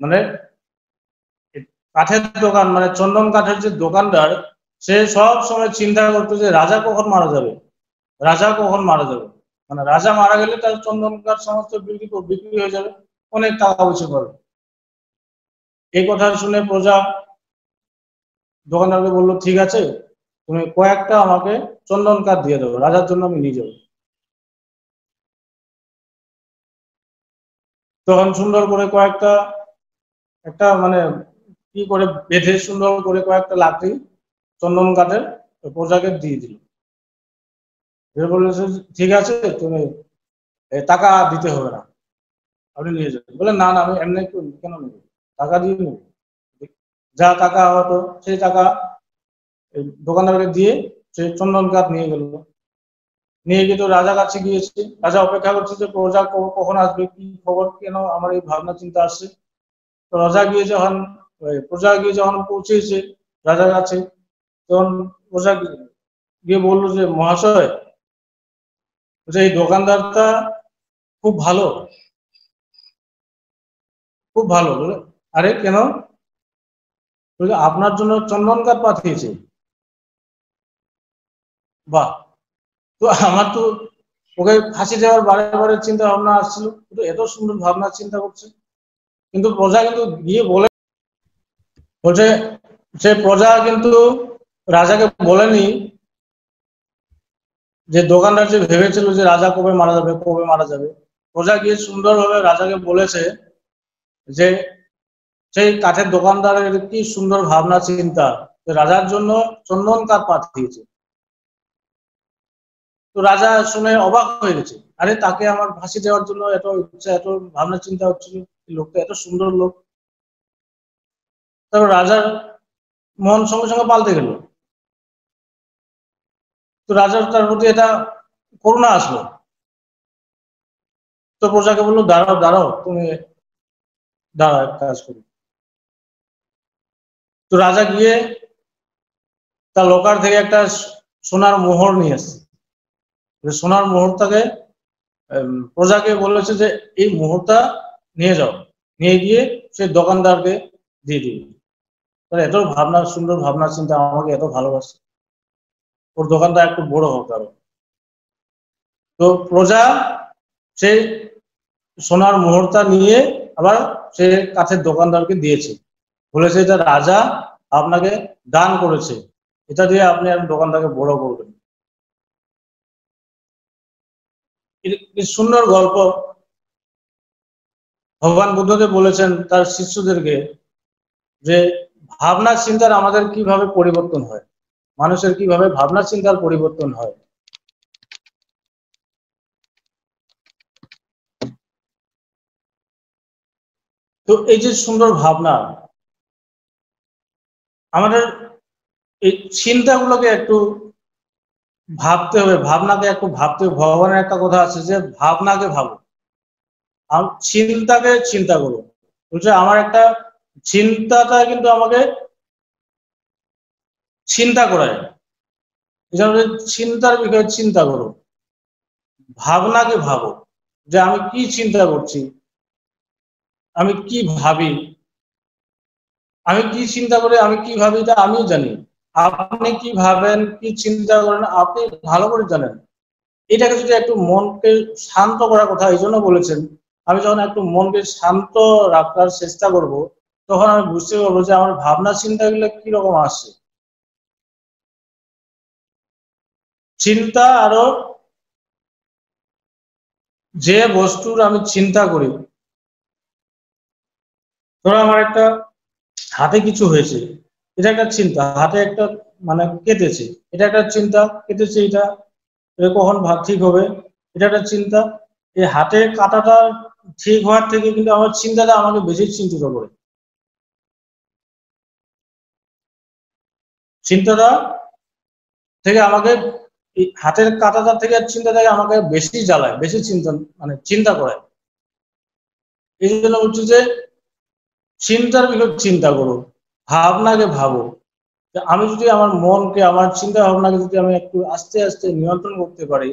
মানে কাঠের দোকান, মানে চন্দন কাঠের যে দোকানদার, সে সব সময় চিন্তা করতো যে রাজা কখন মারা যাবে, রাজা কখন মারা যাবে, মানে রাজা মারা গেলে তার চন্দন কাঠ সমস্ত বিক্রি হয়ে যাবে, অনেক টাকা পয়সা পাবে। এই কথা শুনে প্রজা দোকানদারকে বললো ঠিক আছে, তুমি কয়েকটা আমাকে চন্দন কাঠ দিয়ে দেবো, রাজার জন্য আমি নিয়ে যাবো। তখন সুন্দর করে কয়েকটা, একটা মানে কি করে বেঁধে সুন্দর করে কয়েকটা লাকড়ি চন্দন কাঠের প্রজাকে দিয়ে দিল। বলেছে ঠিক আছে, তুমি টাকা দিতে হবে না, আপনি নিয়ে যাবেন। বলে না না, আমি এমনি কেন নেব, টাকা দিয়ে নেব। যা টাকা হতো সেই টাকা দোকানদারকে দিয়ে সে চন্দন কাঠ নিয়ে গেল। নিয়ে গিয়ে তো রাজা কাছে গিয়েছে, রাজা অপেক্ষা করছে যে প্রজা কখন আসবে, কি খবর, কেন আমার এই ভাবনা চিন্তা আসছে। তো প্রজা গিয়ে যখন পৌঁছেছে রাজার কাছে, তখন প্রজা গিয়ে বললো যে মহাশয়, এই দোকানদারটা খুব ভালো, খুব ভালো। বলে আরে কেন? বলে আপনার জন্য চন্দন কাঠ পাঠিয়েছে। বাহ! তো আমার তো ওকে ফাঁসি দেওয়ার বারে বারে চিন্তা ভাবনা আসছিল, কিন্তু এত সুন্দর ভাবনা চিন্তা করছে। কিন্তু প্রজা কিন্তু গিয়ে বলছে সে প্রজা কিন্তু রাজাকে বলেনি যে দোকানদার যে ভেবেছিল যে রাজা কবে মারা যাবে, কবে মারা যাবে। প্রজা গিয়ে সুন্দরভাবে রাজাকে বলেছে যে সেই কাঠের দোকানদারের কি সুন্দর ভাবনা চিন্তা, রাজার জন্য চন্দন কাঠ পাঠিয়েছে। তো রাজা শুনে অবাক হয়ে গেছে, আরে তাকে আমার ফাঁসি দেওয়ার জন্য এত ইচ্ছা, এত ভাবনা চিন্তা হচ্ছিল, লোকটা এত সুন্দর লোক। তারপর রাজার মন সঙ্গে সঙ্গে পাল্টে গেল। তো রাজার তার প্রতি এটা করুণা আসলো। তো প্রজাকে বললো দাঁড়াও দাঁড়াও, তুমি দাঁড়াও, এক কাজ করি। তো রাজা গিয়ে তার লোকার থেকে একটা সোনার মোহর নিয়ে আসছে। সোনার মোহরটাকে প্রজাকে বলেছে যে এই মোহরটা নিয়ে যাও, নিয়ে গিয়ে সেই দোকানদারকে দিয়ে দিবে। এত ভাবনা, সুন্দর ভাবনা চিন্তা, আমাকে এত ভালোবাসে, ওর দোকানটা একটু বড় হোক আরো। তো প্রজা সেই সোনার মোহরটা নিয়ে আবার সে কাঠের দোকানদারকে দিয়েছে, বলেছে এটা রাজা আপনাকে দান করেছে, এটা দিয়ে আপনি দোকানটাকে বড় করবেন। সুন্দর গল্প। ভগবান বুদ্ধদেব বলেছেন তার শিষ্যদেরকে যে ভাবনা চিন্তার আমাদের কিভাবে পরিবর্তন হয়, মানুষের কিভাবে ভাবনা চিন্তার পরিবর্তন হয়। তো এই যে সুন্দর ভাবনা, আমাদের এই চিন্তাগুলোকে একটু ভাবতে হবে, ভাবনাকে একটু ভাবতে হবে। ভগবানের একটা কথা আছে যে ভাবনাকে ভাবো, চিন্তাকে চিন্তা করো। বলছে আমার একটা চিন্তাটা কিন্তু আমাকে চিন্তা করায়, চিন্তার বিষয়ে চিন্তা করো, ভাবনাকে ভাবো যে আমি কি চিন্তা করছি, আমি কি ভাবি, আমি কি চিন্তা করি, আমি কি ভাবি, তা আমি জানি। আপনি কি ভাবেন, কি চিন্তা করেন, আপনি ভালো করে জানেন। এটাকে যদি একটু মনকে শান্ত করার কথা এই জন্য বলেছেন, আমি যখন একটু মনকে শান্ত রাখার চেষ্টা করব, তখন আমি বুঝতে পারবো যে আমার ভাবনা চিন্তাগুলো কিরকম আসছে। চিন্তা আরো যে বস্তুর আমি চিন্তা করি, ধরো আমার একটা হাতে কিছু হয়েছে, এটা একটা চিন্তা, হাতে একটা মানে কেটেছে, এটা একটা চিন্তা, কেটেছে এটা কখন ঠিক হবে, এটা একটা চিন্তা। এই হাতের কাটাটা ঠিক হওয়ার থেকে কিন্তু আমার চিন্তাটা আমাকে বেশি চিন্তিত করে। চিন্তাটা থেকে আমাকে হাতের কাটাটা থেকে চিন্তা থেকে আমাকে বেশি জ্বালায়, বেশি চিন্তা মানে চিন্তা করে। এই জন্য বলছি যে চিন্তার বিষয় চিন্তা করো, ভাবনাকে ভাবো। আমি যদি আমার মনকে, আমার চিন্তা ভাবনাকে যদি আমি একটু আস্তে আস্তে নিয়ন্ত্রণ করতে পারি,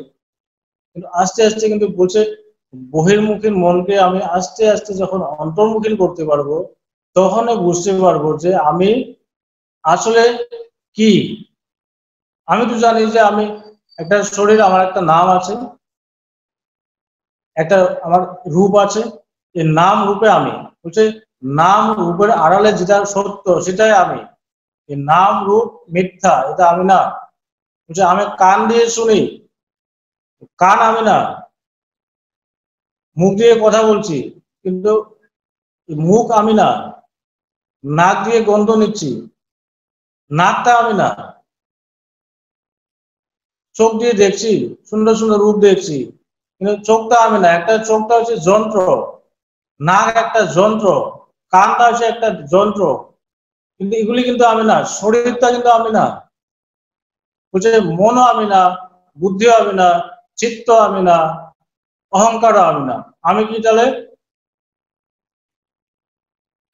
কিন্তু আস্তে আস্তে কিন্তু বলছে বহির্মুখী মনকে আমি আস্তে আস্তে যখন অন্তর্মুখী করতে পারবো, তখন বুঝতে পারবো যে আমি আসলে কি। আমি তো জানি যে আমি একটা শরীর, আমার একটা নাম আছে, একটা আমার রূপ আছে, এই নাম রূপে আমি বলছে নাম রূপের আড়ালে যেটা সত্য সেটাই আমি, এই নাম রূপ মিথ্যা এটা আমি না। বলছে আমি কান দিয়ে শুনি, কান আমি না। মুখ দিয়ে কথা বলছি, কিন্তু মুখ আমি না। নাক দিয়ে গন্ধ নিচ্ছি, নাকটা আমি না। চোখ দিয়ে দেখছি, সুন্দর সুন্দর রূপ দেখছি, কিন্তু চোখটা আমি না। একটা চোখটা হচ্ছে যন্ত্র, নাক একটা যন্ত্র, কানটা হচ্ছে একটা যন্ত্র, কিন্তু এগুলি কিন্তু আমি না। শরীরটা কিন্তু আমি না। বলছে মনও আমি না, বুদ্ধিও আমি না, চিত্ত আমি না, অহংকারও আমি না। আমি কি তাহলে?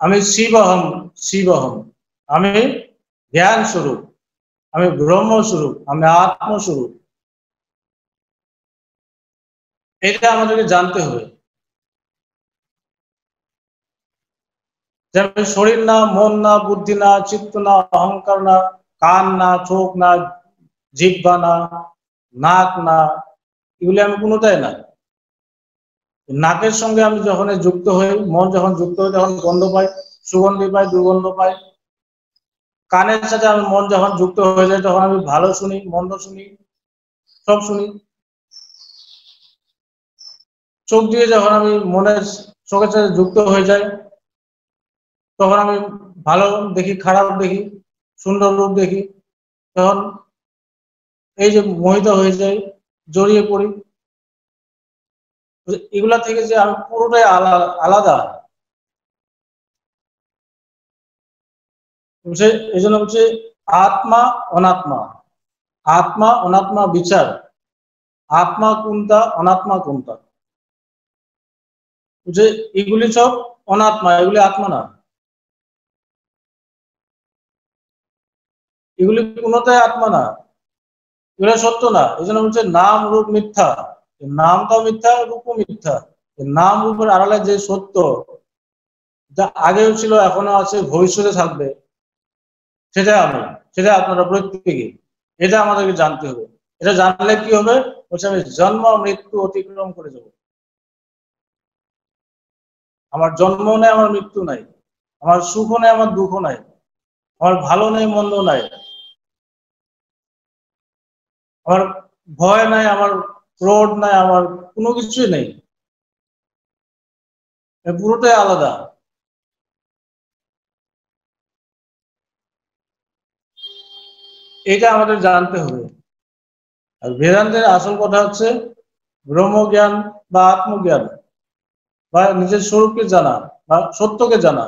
আমি শিবহম, শিবহম, আমি জ্ঞান স্বরূপ, আমি ব্রহ্মস্বরূপ, আমি আত্মস্বরূপ। এটা আমাদেরকে জানতে হবে যে আমি শরীর না, মন না, বুদ্ধি না, চিত্ত না, অহংকার না, কান না, চোখ না, জিহ্বা না, নাক না, এগুলি আমি কোনোটাই না। নাকের সঙ্গে আমি যখন যুক্ত হই, মন যখন যুক্ত হয় তখন গন্ধ পাই, সুগন্ধি পাই, দুর্গন্ধ পাই। কানের সাথে আমি মন যখন যুক্ত হয়ে যায় তখন আমি ভালো শুনি, মন্দ শুনি, সব শুনি। চোখ দিয়ে যখন আমি মনের চোখের সাথে যুক্ত হয়ে যাই, তখন আমি ভালো দেখি, খারাপ দেখি, সুন্দর রূপ দেখি। তখন এই যে মোহিত হয়ে যাই, জড়িয়ে পড়ি। এগুলা থেকে যে আমি পুরোটাই আলাদা, এই জন্য হচ্ছে আত্মা অনাত্মা, আত্মা অনাত্মা বিচার, আত্মা কোনটা অনাত্মা কোনটা। যে এগুলি সব অনাত্মা, এগুলি আত্মা না। এগুলি কোনটাই আত্মা না, এগুলো সত্য না। এই জন্য বলছে নাম রূপ মিথ্যা, নামটাও মিথ্যা, রূপও মিথ্যা। নাম রূপের আড়ালে যে সত্য, যা আগেও ছিল, এখনো আছে, ভবিষ্যতে থাকবে, সেটা আমি, সেটা আপনারা প্রত্যেকে। এটা আমাদেরকে জানতে হবে। এটা জানলে কি হবে? বলছে আমি জন্ম মৃত্যু অতিক্রম করে যাব। আমার জন্ম নেই, আমার মৃত্যু নাই, আমার সুখ নেই, আমার দুঃখ নাই, আমার ভালো নেই, মন্দ নাই, আমার ভয় নাই, আমার ক্রোধ নাই, আমার কোনো কিছুই নেই। পুরোটাই আলাদা। এটা আমাদের জানতে হবে। আর বেদান্তের আসল কথা হচ্ছে ব্রহ্মজ্ঞান বা আত্মজ্ঞান, বা নিজের স্বরূপকে জানা, বা সত্যকে জানা।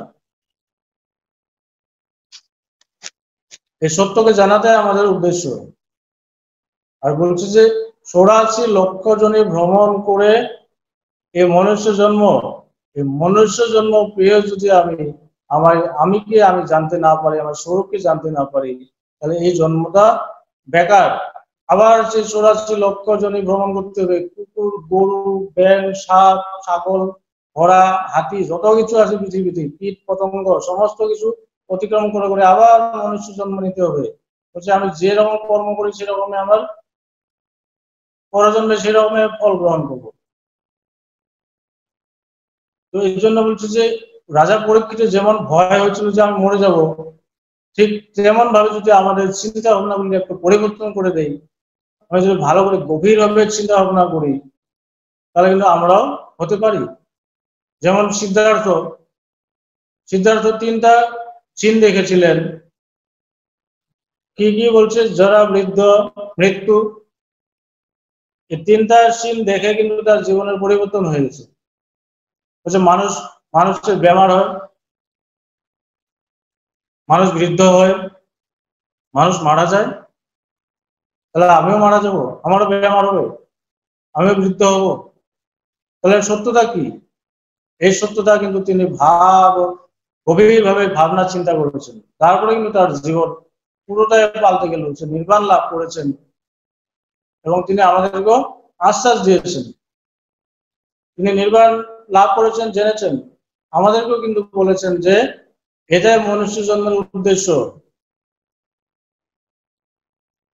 এই সত্যকে জানাটাই আমাদের উদ্দেশ্য। আর বলছে যে 84 লক্ষ জনে ভ্রমণ করে এই মনুষ্য জন্ম, এই মনুষ্য জন্ম পেয়ে যদি আমি আমার আমি কি আমি জানতে না পারি, আমার স্বরূপকে জানতে না পারি, তাহলে এই জন্মটা বেকার। আবার সেই 84 লক্ষ জনই ভ্রমণ করতে হবে, কুকুর, গরু, ব্যাং, সাপ, ছাগল, ঘোড়া, হাতি, যত কিছু আছে পৃথিবীতে, কীট পতঙ্গ, সমস্ত কিছু অতিক্রম করে করে আবার মনুষ্য জন্ম নিতে হবে। বলছে আমি যেরকম কর্ম করি সেরকমই আমার পরজন্মে সেই রকমের ফল গ্রহণ করব। তো এই জন্য বলছি যে রাজা পরীক্ষিতের যেমন ভয় হয়েছিল যে আমি মরে যাব, ঠিক তেমন ভাবে যদি আমাদের চিন্তা ভাবনাগুলি একটু পরিবর্তন করে দেই, আমরা যদি ভালো করে গভীরভাবে চিন্তা ভাবনা করি, তাহলে কিন্তু আমরাও হতে পারি। যেমন সিদ্ধার্থ 3টা চিহ্ন দেখেছিলেন। কি কি বলছে? জরা, বৃদ্ধ, মৃত্যু। এই 3টা চিহ্ন দেখে কিন্তু তার জীবনের পরিবর্তন হয়ে গেছে। বলছে মানুষের বেমার হয়, মানুষ বৃদ্ধ হয়, মানুষ মারা যায়। তাহলে আমিও মারা যাব, আমারও বেমার হবে, আমিও বৃদ্ধ হব। তাহলে সত্যতা কি? এই সত্যতা কিন্তু তিনি গভীরভাবে ভাবনা চিন্তা করেছেন। তারপরে কিন্তু তার জীবন পুরোটাই পাল্টে গেল, সে নির্বাণ লাভ করেছেন এবং তিনি আমাদেরকেও আশ্বাস দিয়েছেন। তিনি নির্বাণ লাভ করেছেন, জেনেছেন, আমাদেরকেও কিন্তু বলেছেন যে এটাই মনুষ্য জন্মের উদ্দেশ্য।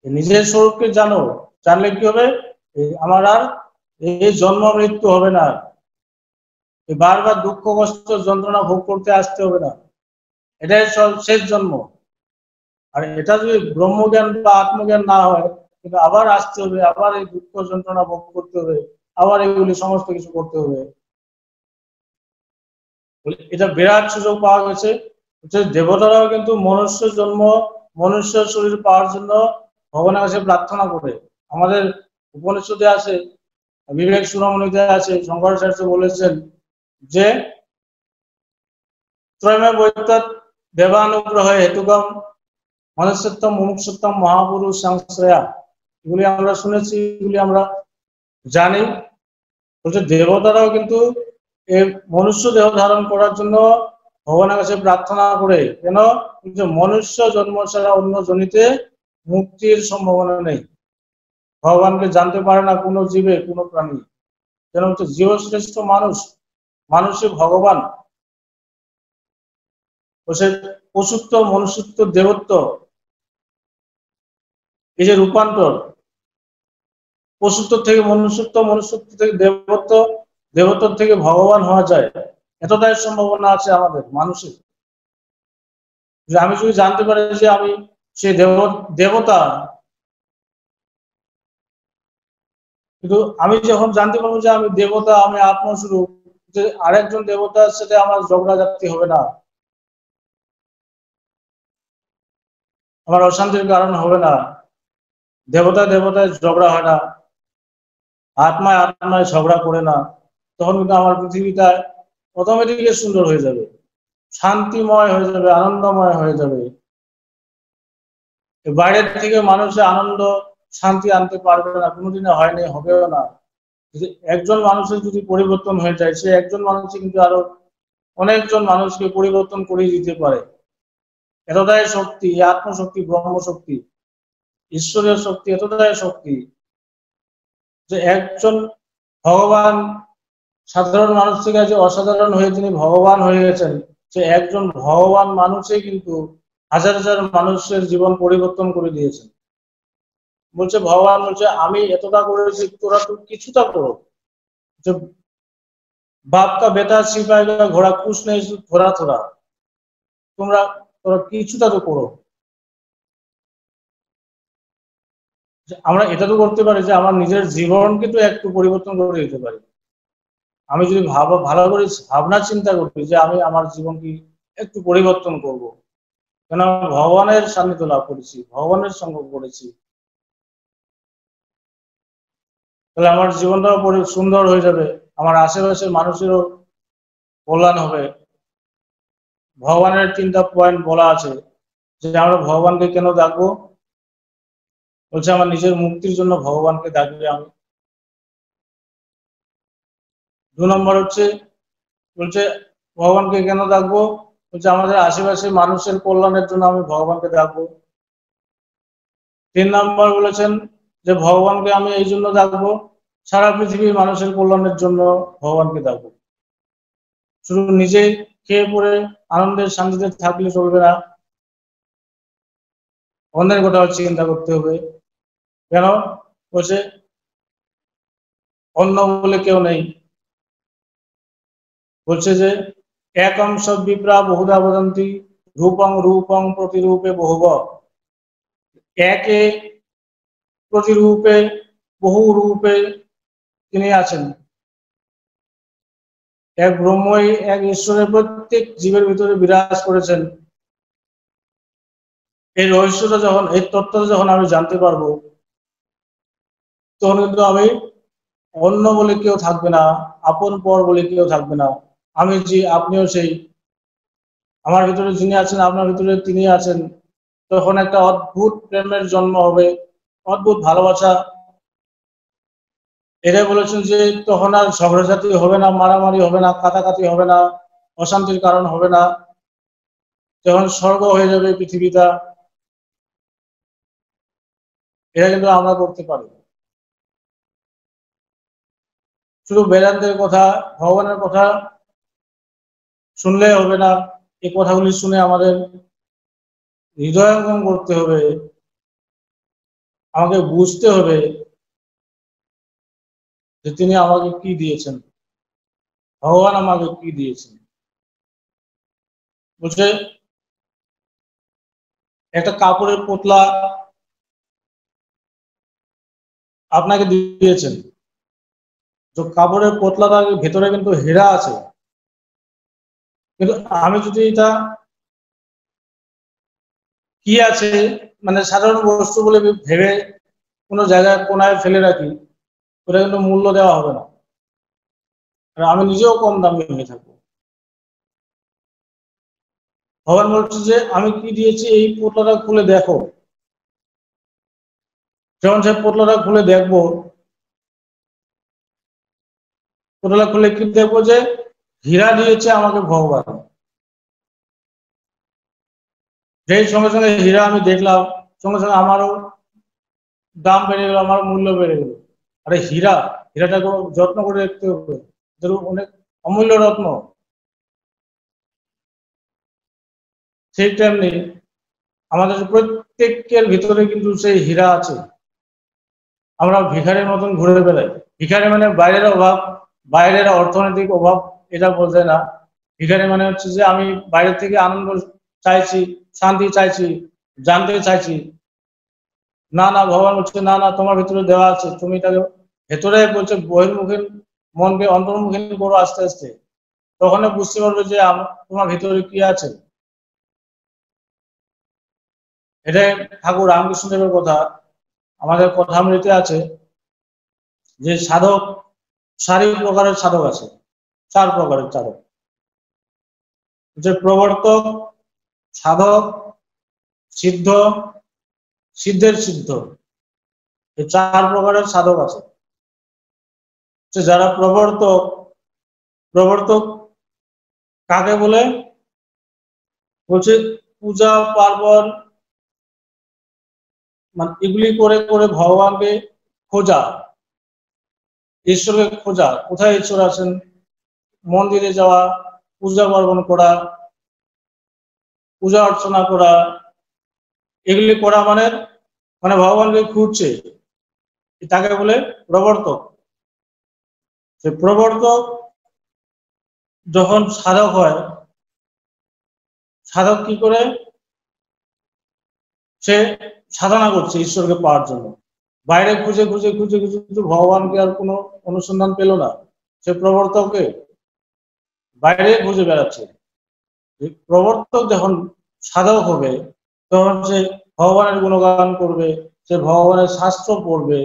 নিজের স্বরূপকে জানো, জানলে কি হবে? আমার আর এই জন্ম মৃত্যু হবে না, বারবার দুঃখ কষ্ট যন্ত্রণা ভোগ করতে আসতে হবে না। এটাই শেষ জন্ম। আর এটা যদি ব্রহ্মজ্ঞান বা আত্মজ্ঞান না হয়, কিন্তু আবার আসতে হবে, আবার এই দুঃখ যন্ত্রণা ভোগ করতে হবে, আবার এগুলি সমস্ত কিছু করতে হবে। এটা বিরাট সুযোগ পাওয়া গেছে। দেবতারাও কিন্তু মনুষ্য জন্ম, মনুষ্য শরীর পাওয়ার জন্য ভগবানের কাছে প্রার্থনা করে। আমাদের উপনিষদে আছে, বিবেক চূড়ামণিতে আছে, শঙ্করাচার্য বলেছেন যে ত্রয়মে বৈতৎ দেবানুগ্রহ হেতুকম মনুষ্যত্বম মুমুক্ষুত্বম মহাপুরুষ সংশ্রয়া। এগুলি আমরা শুনেছি, এগুলি আমরা জানি। বলছে দেবতারাও কিন্তু এই মনুষ্য দেহ ধারণ করার জন্য ভগবানের কাছে প্রার্থনা করে। কেন? মনুষ্য জন্ম ছাড়া অন্য জনিতে মুক্তির সম্ভাবনা নেই। ভগবানকে জানতে পারে না কোনো জীবে, কোনো প্রাণী। যেন হচ্ছে জীবশ্রেষ্ঠ মানুষ, মানুষই ভগবান। সে পশুত্ব, মনুষ্যত্ব, দেবত্ব, এই যে রূপান্তর, পশুত্ব থেকে মনুষ্যত্ব, মনুষ্যত্ব থেকে দেবত্ব, দেবত্ব থেকে ভগবান হওয়া যায়, এতটাই সম্ভাবনা আছে আমাদের মানুষের। যে আমি যদি জানতে পারি যে আমি সে দেবতা, কিন্তু আমি যখন জানতে পারবো যে আমি দেবতা, আমি আত্মস্বরূপ, যে আরেকজন দেবতার সাথে আমার ঝগড়া জাতি হবে না, আমার অশান্তির কারণ হবে না, দেবতায় দেবতায় ঝগড়া হয় না, আত্মায় আত্মায় ঝগড়া করে না, তখন কিন্তু আমার পৃথিবীটা অটোমেটিকলি সুন্দর হয়ে যাবে, শান্তিময় হয়ে যাবে, আনন্দময় হয়ে যাবে। বাইরের থেকে মানুষের আনন্দ শান্তি আনতে পারবে না, কোনোদিনে হয়নি, হবেও না। যদি একজন মানুষের যদি পরিবর্তন হয়ে যায়, সে একজন মানুষই কিন্তু আরো অনেকজন মানুষকে পরিবর্তন করে দিতে পারে। এতটাই শক্তি, আত্মশক্তি, ব্রহ্মশক্তি, ঈশ্বরের শক্তি এতটাই শক্তি যে একজন ভগবান সাধারণ মানুষ থেকে যে অসাধারণ হয়ে তিনি ভগবান হয়ে গেছেন, সে একজন ভগবান মানুষই কিন্তু হাজার হাজার মানুষের জীবন পরিবর্তন করে দিয়েছেন। বলছে ভগবান বলছে আমি এতটা করেছি, তোরা তো কিছুটা করো। যে बाप का बेटा सिपाही का घोड़ा कुछ नहीं, थोड़ा थोड़ा তোমরা কিছুটা তো করো। আমরা এটা তো করতে পারি যে আমার নিজের জীবনকে তো একটু পরিবর্তন করে দিতে পারি। আমি যদি ভালো করে ভাবনা চিন্তা করি যে আমি আমার জীবনকে একটু পরিবর্তন করব, কেন ভগবানের সান্নিধ্য লাভ করেছি, ভগবানের সঙ্গ করেছি, তাহলে আমার জীবনটাও সুন্দর হয়ে যাবে, আমার আশেপাশের মানুষেরও কল্যাণ হবে। ভগবানের 3টা পয়েন্ট বলা আছে যে আমরা ভগবানকে কেন ডাকবো। বলছে আমার নিজের মুক্তির জন্য ভগবানকে ডাকবে আমি। 2 নম্বর হচ্ছে, বলছে ভগবানকে কেন ডাকবো, বলছে আমাদের আশেপাশে মানুষের কল্যাণের জন্য আমি ভগবানকে ডাকবো। 3 নম্বর বলেছেন যে ভগবানকে আমি এই জন্য ডাকবো, সারা পৃথিবীর মানুষের কল্যাণের জন্য ভগবানকে ডাকবো। শুধু নিজে খেয়ে পড়ে আনন্দের শান্তিতে থাকলে চলবে না, অন্যের কথাও চিন্তা করতে হবে। কেন? বলছে অন্য বলে কেউ নেই। বলছে যে একং সদ্বিপ্রা বহুধা বদন্তি রূপং রূপং প্রতিরূপে বহুব। একে প্রতিরূপে বহু রূপে তিনি আছেন। এক ব্রহ্মই এক ঈশ্বরের প্রত্যেক জীবের ভিতরে বিরাজ করেছেন। এই রহস্যটা যখন, এই তত্ত্বটা যখন আমি জানতে পারবো, তখন কিন্তু আমি অন্য বলে কেউ থাকবে না, আপন পর বলে কেউ থাকবে না। আমি যে, আপনিও সেই, আমার ভিতরে যিনি আছেন আপনার ভিতরে তিনি আছেন। তখন একটা অদ্ভুত প্রেমের জন্ম হবে, অদ্ভুত ভালোবাসা। এটাই বলেছেন যে তখন আর ঝগড়াঝাটি হবে না, মারামারি হবে না, কাটাকাটি হবে না, অশান্তির কারণ হবে না। যখন স্বর্গ হয়ে যাবে পৃথিবীটা, এটা কিন্তু আমরা করতে পারি। শুধু বেদান্তের কথা, ভগবানের কথা শুনলে হবে না। এই কথাগুলি শুনে আমাদের হৃদয়ঙ্গম করতে হবে, আমাকে বুঝতে হবে যে তিনি আমাকে কি দিয়েছেন, ভগবান আমাকে কি দিয়েছেন। বলছে একটা কাপড়ের পোতলা আপনাকে দিয়েছেন, তো কাপড়ের পোতলাটার ভেতরে কিন্তু হীরা আছে। কিন্তু আমি যদি এটা কি আছে মানে সাধারণ বস্তু বলে ভেবে কোনো জায়গায় কোনায় ফেলে রাখি, ওটা কিন্তু মূল্য দেওয়া হবে না, আর আমি নিজেও কম দামি হয়ে থাকবো। ভগবান বলছে যে আমি কি দিয়েছি, এই পোতলাটা খুলে দেখো। যখন সে পোতলাটা খুলে দেখবো, পোতলা খুলে কি দেখবো, যে হীরা দিয়েছে আমাকে ভগবান। যেই সঙ্গে সঙ্গে হীরা আমি দেখলাম, সঙ্গে সঙ্গে আমারও দাম বেড়ে গেল, আমার মূল্য বেড়ে গেল। আরে হীরা, হীরাটাকে যত্ন করে দেখতে হবে, অনেক অমূল্য রত্ন। সেই তেমনি আমাদের প্রত্যেকের ভিতরে কিন্তু সেই হীরা আছে। আমরা ভিখারির মতন ঘুরে বেড়াই। ভিখারি মানে বাইরের অভাব, বাইরের অর্থনৈতিক অভাব, এটা বলতে না। ভিখারি মানে হচ্ছে যে আমি বাইরে থেকে আনন্দ চাইছি, শান্তি চাইছি, জানতে চাইছি। না না, ভগবান বলছে না না, তোমার ভিতরে দেওয়া আছে, তুমি তাকে ভেতরে বলছে বহির্মুখী মনকে অন্তর্মুখী করো আস্তে আস্তে। তখন বুঝতে পারবে যে তোমার ভিতরে কি আছে। এটাই ঠাকুর রামকৃষ্ণদেবের কথা, আমাদের কথামৃতে আছে যে সাধক 4 প্রকারের সাধক আছে, 4 প্রকারের সাধক, যে প্রবর্তক, সাধক, সিদ্ধ, সিদ্ধের সিদ্ধ, এই 4 প্রকারের সাধক আছে। যারা প্রবর্তক, প্রবর্তক কাকে বলে? বলছে পূজা পার্বণ মানে এগুলি করে করে ভগবানকে খোঁজা, ঈশ্বরকে খোঁজা। কোথায় ঈশ্বর আছেন? মন্দিরে যাওয়া, পূজা পার্বণ করা, পূজা অর্চনা করা, এগুলি করা মানে মানে ভগবানকে খুঁজছে, তাকে বলে প্রবর্তক। সে প্রবর্তক যখন সাধক হয়, সাধক কি করে? সে সাধনা করছে ঈশ্বরকে পাওয়ার জন্য। বাইরে খুঁজে খুঁজে খুঁজে খুঁজে কিন্তু ভগবানকে আর কোনো অনুসন্ধান পেল না, সে প্রবর্তককে বাইরে খুঁজে বেড়াচ্ছে। প্রবর্তক যখন সাধক হবে, তখন সে ভগবানের গুণগান করবে, সে ভগবানের শাস্ত্র পড়বে,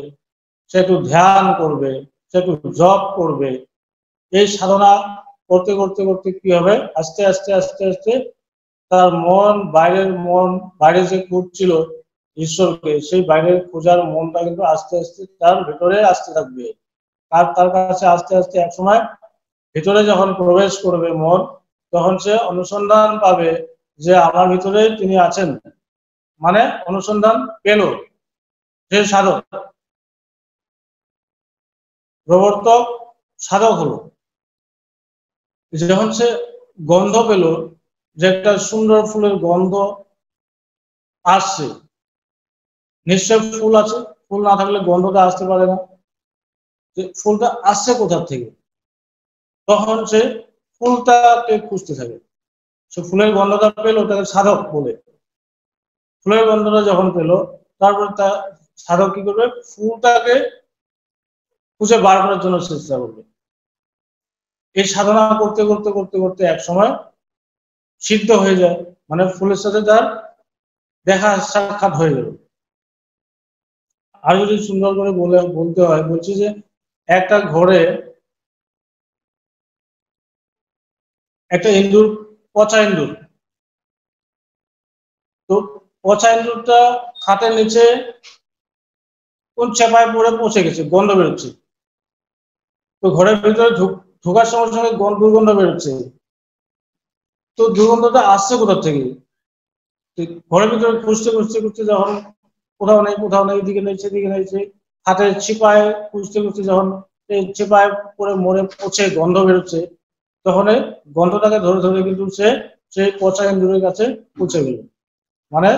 সে একটু ধ্যান করবে, সে একটু জপ করবে। এই সাধনা করতে করতে করতে কি হবে, আস্তে আস্তে আস্তে আস্তে তার মন, বাইরে যে খুঁজছিল ঈশ্বরকে, সেই বাইরের খোঁজার মনটা কিন্তু আস্তে আস্তে তার ভেতরে আসতে থাকবে। আর তার কাছে আস্তে আস্তে একসময় ভিতরে যখন প্রবেশ করবে মন, তখন সে অনুসন্ধান পাবে যে আমার ভিতরে তিনি আছেন, মানে অনুসন্ধান পেল, সে সাধক, প্রবর্তক সাধক হলো। যখন সে গন্ধ পেল, যে একটা সুন্দর ফুলের গন্ধ আসছে, নিশ্চয় ফুল আছে, ফুল না থাকলে গন্ধটা আসতে পারে না। যে ফুলটা আসছে কোথা থেকে, তখন সে ফুলটাকে খুঁজতে থাকে। সে ফুলের গন্ধটা পেলো, ওটাকে সাধক বলে। ফুলের গন্ধটা যখন পেলো, তারপরে তার সাধক কি করবে, ফুলটাকে খুঁজে বার করার জন্য চেষ্টা করবে। এই সাধনা করতে করতে করতে করতে এক সময় সিদ্ধ হয়ে যায়, মানে ফুলের সাথে তার দেখা সাক্ষাৎ হয়ে গেল। আর যদি সুন্দর করে বলতে হয়, বলছি যে একটা ঘরে একটা ইন্দুর, পচা ইন্দুর, তো পচা ইন্দুরটা খাটের নিচে কোন চেপায় পড়ে পচে গেছে, গন্ধ বেরোচ্ছে। তো ঘরের ভিতরে ঢোকার সঙ্গে সঙ্গে দুর্গন্ধ বেরোচ্ছে। তো দুর্গন্ধটা আসছে কোথা থেকে? ঘরের ভিতরে খুঁজতে খুঁজতে খুঁজতে যখন কোথাও নেই, দিকে নেই সেদিকে নেই, হাতের চিপায় খুঁজতে খুঁজতে যখন চিপায় পরে মরে পচে গন্ধ বেরোচ্ছে, তখন গন্ধটাকে ধরে ধরে কিন্তু সে সেই পচা ইন্দুরের কাছে পৌঁছে গেল। মানে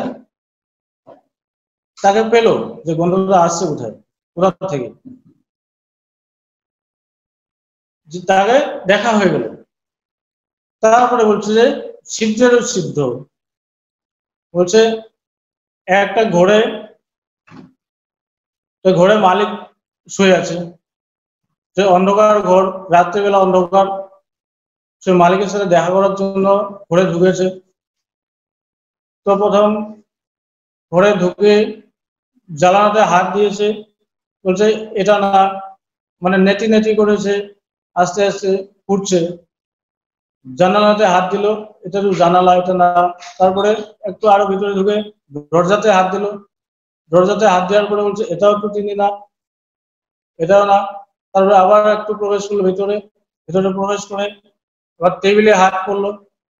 তাকে পেল যে গন্ধটা আসছে কোথা থেকে, তাকে দেখা হয়ে গেল। তারপরে বলছে যে সিদ্ধেরও সিদ্ধ, বলছে একটা ঘরে মালিক শুয়ে আছে, সে অন্ধকার ঘর, রাত্রিবেলা অন্ধকার, সে মালিকের সাথে দেখা করার জন্য ঘরে ঢুকেছে। তো প্রথম ঘরে ঢুকে জ্বালানাতে হাত দিয়েছে, বলছে এটা না, মানে নেটি নেটি করেছে, আস্তে আস্তে ফুটছে। জানালাতে হাত দিল, এটা তো জানালা, এটা না। তারপরে একটু আরো ভিতরে ঢুকে দরজাতে হাত দিল, দরজাতে হাত দেওয়ার পরে বলছে এটাও তো চিনি না, এটাও না। তারপরে আবার একটু প্রবেশ করলো ভিতরে প্রবেশ করে আবার টেবিলে হাত পড়লো,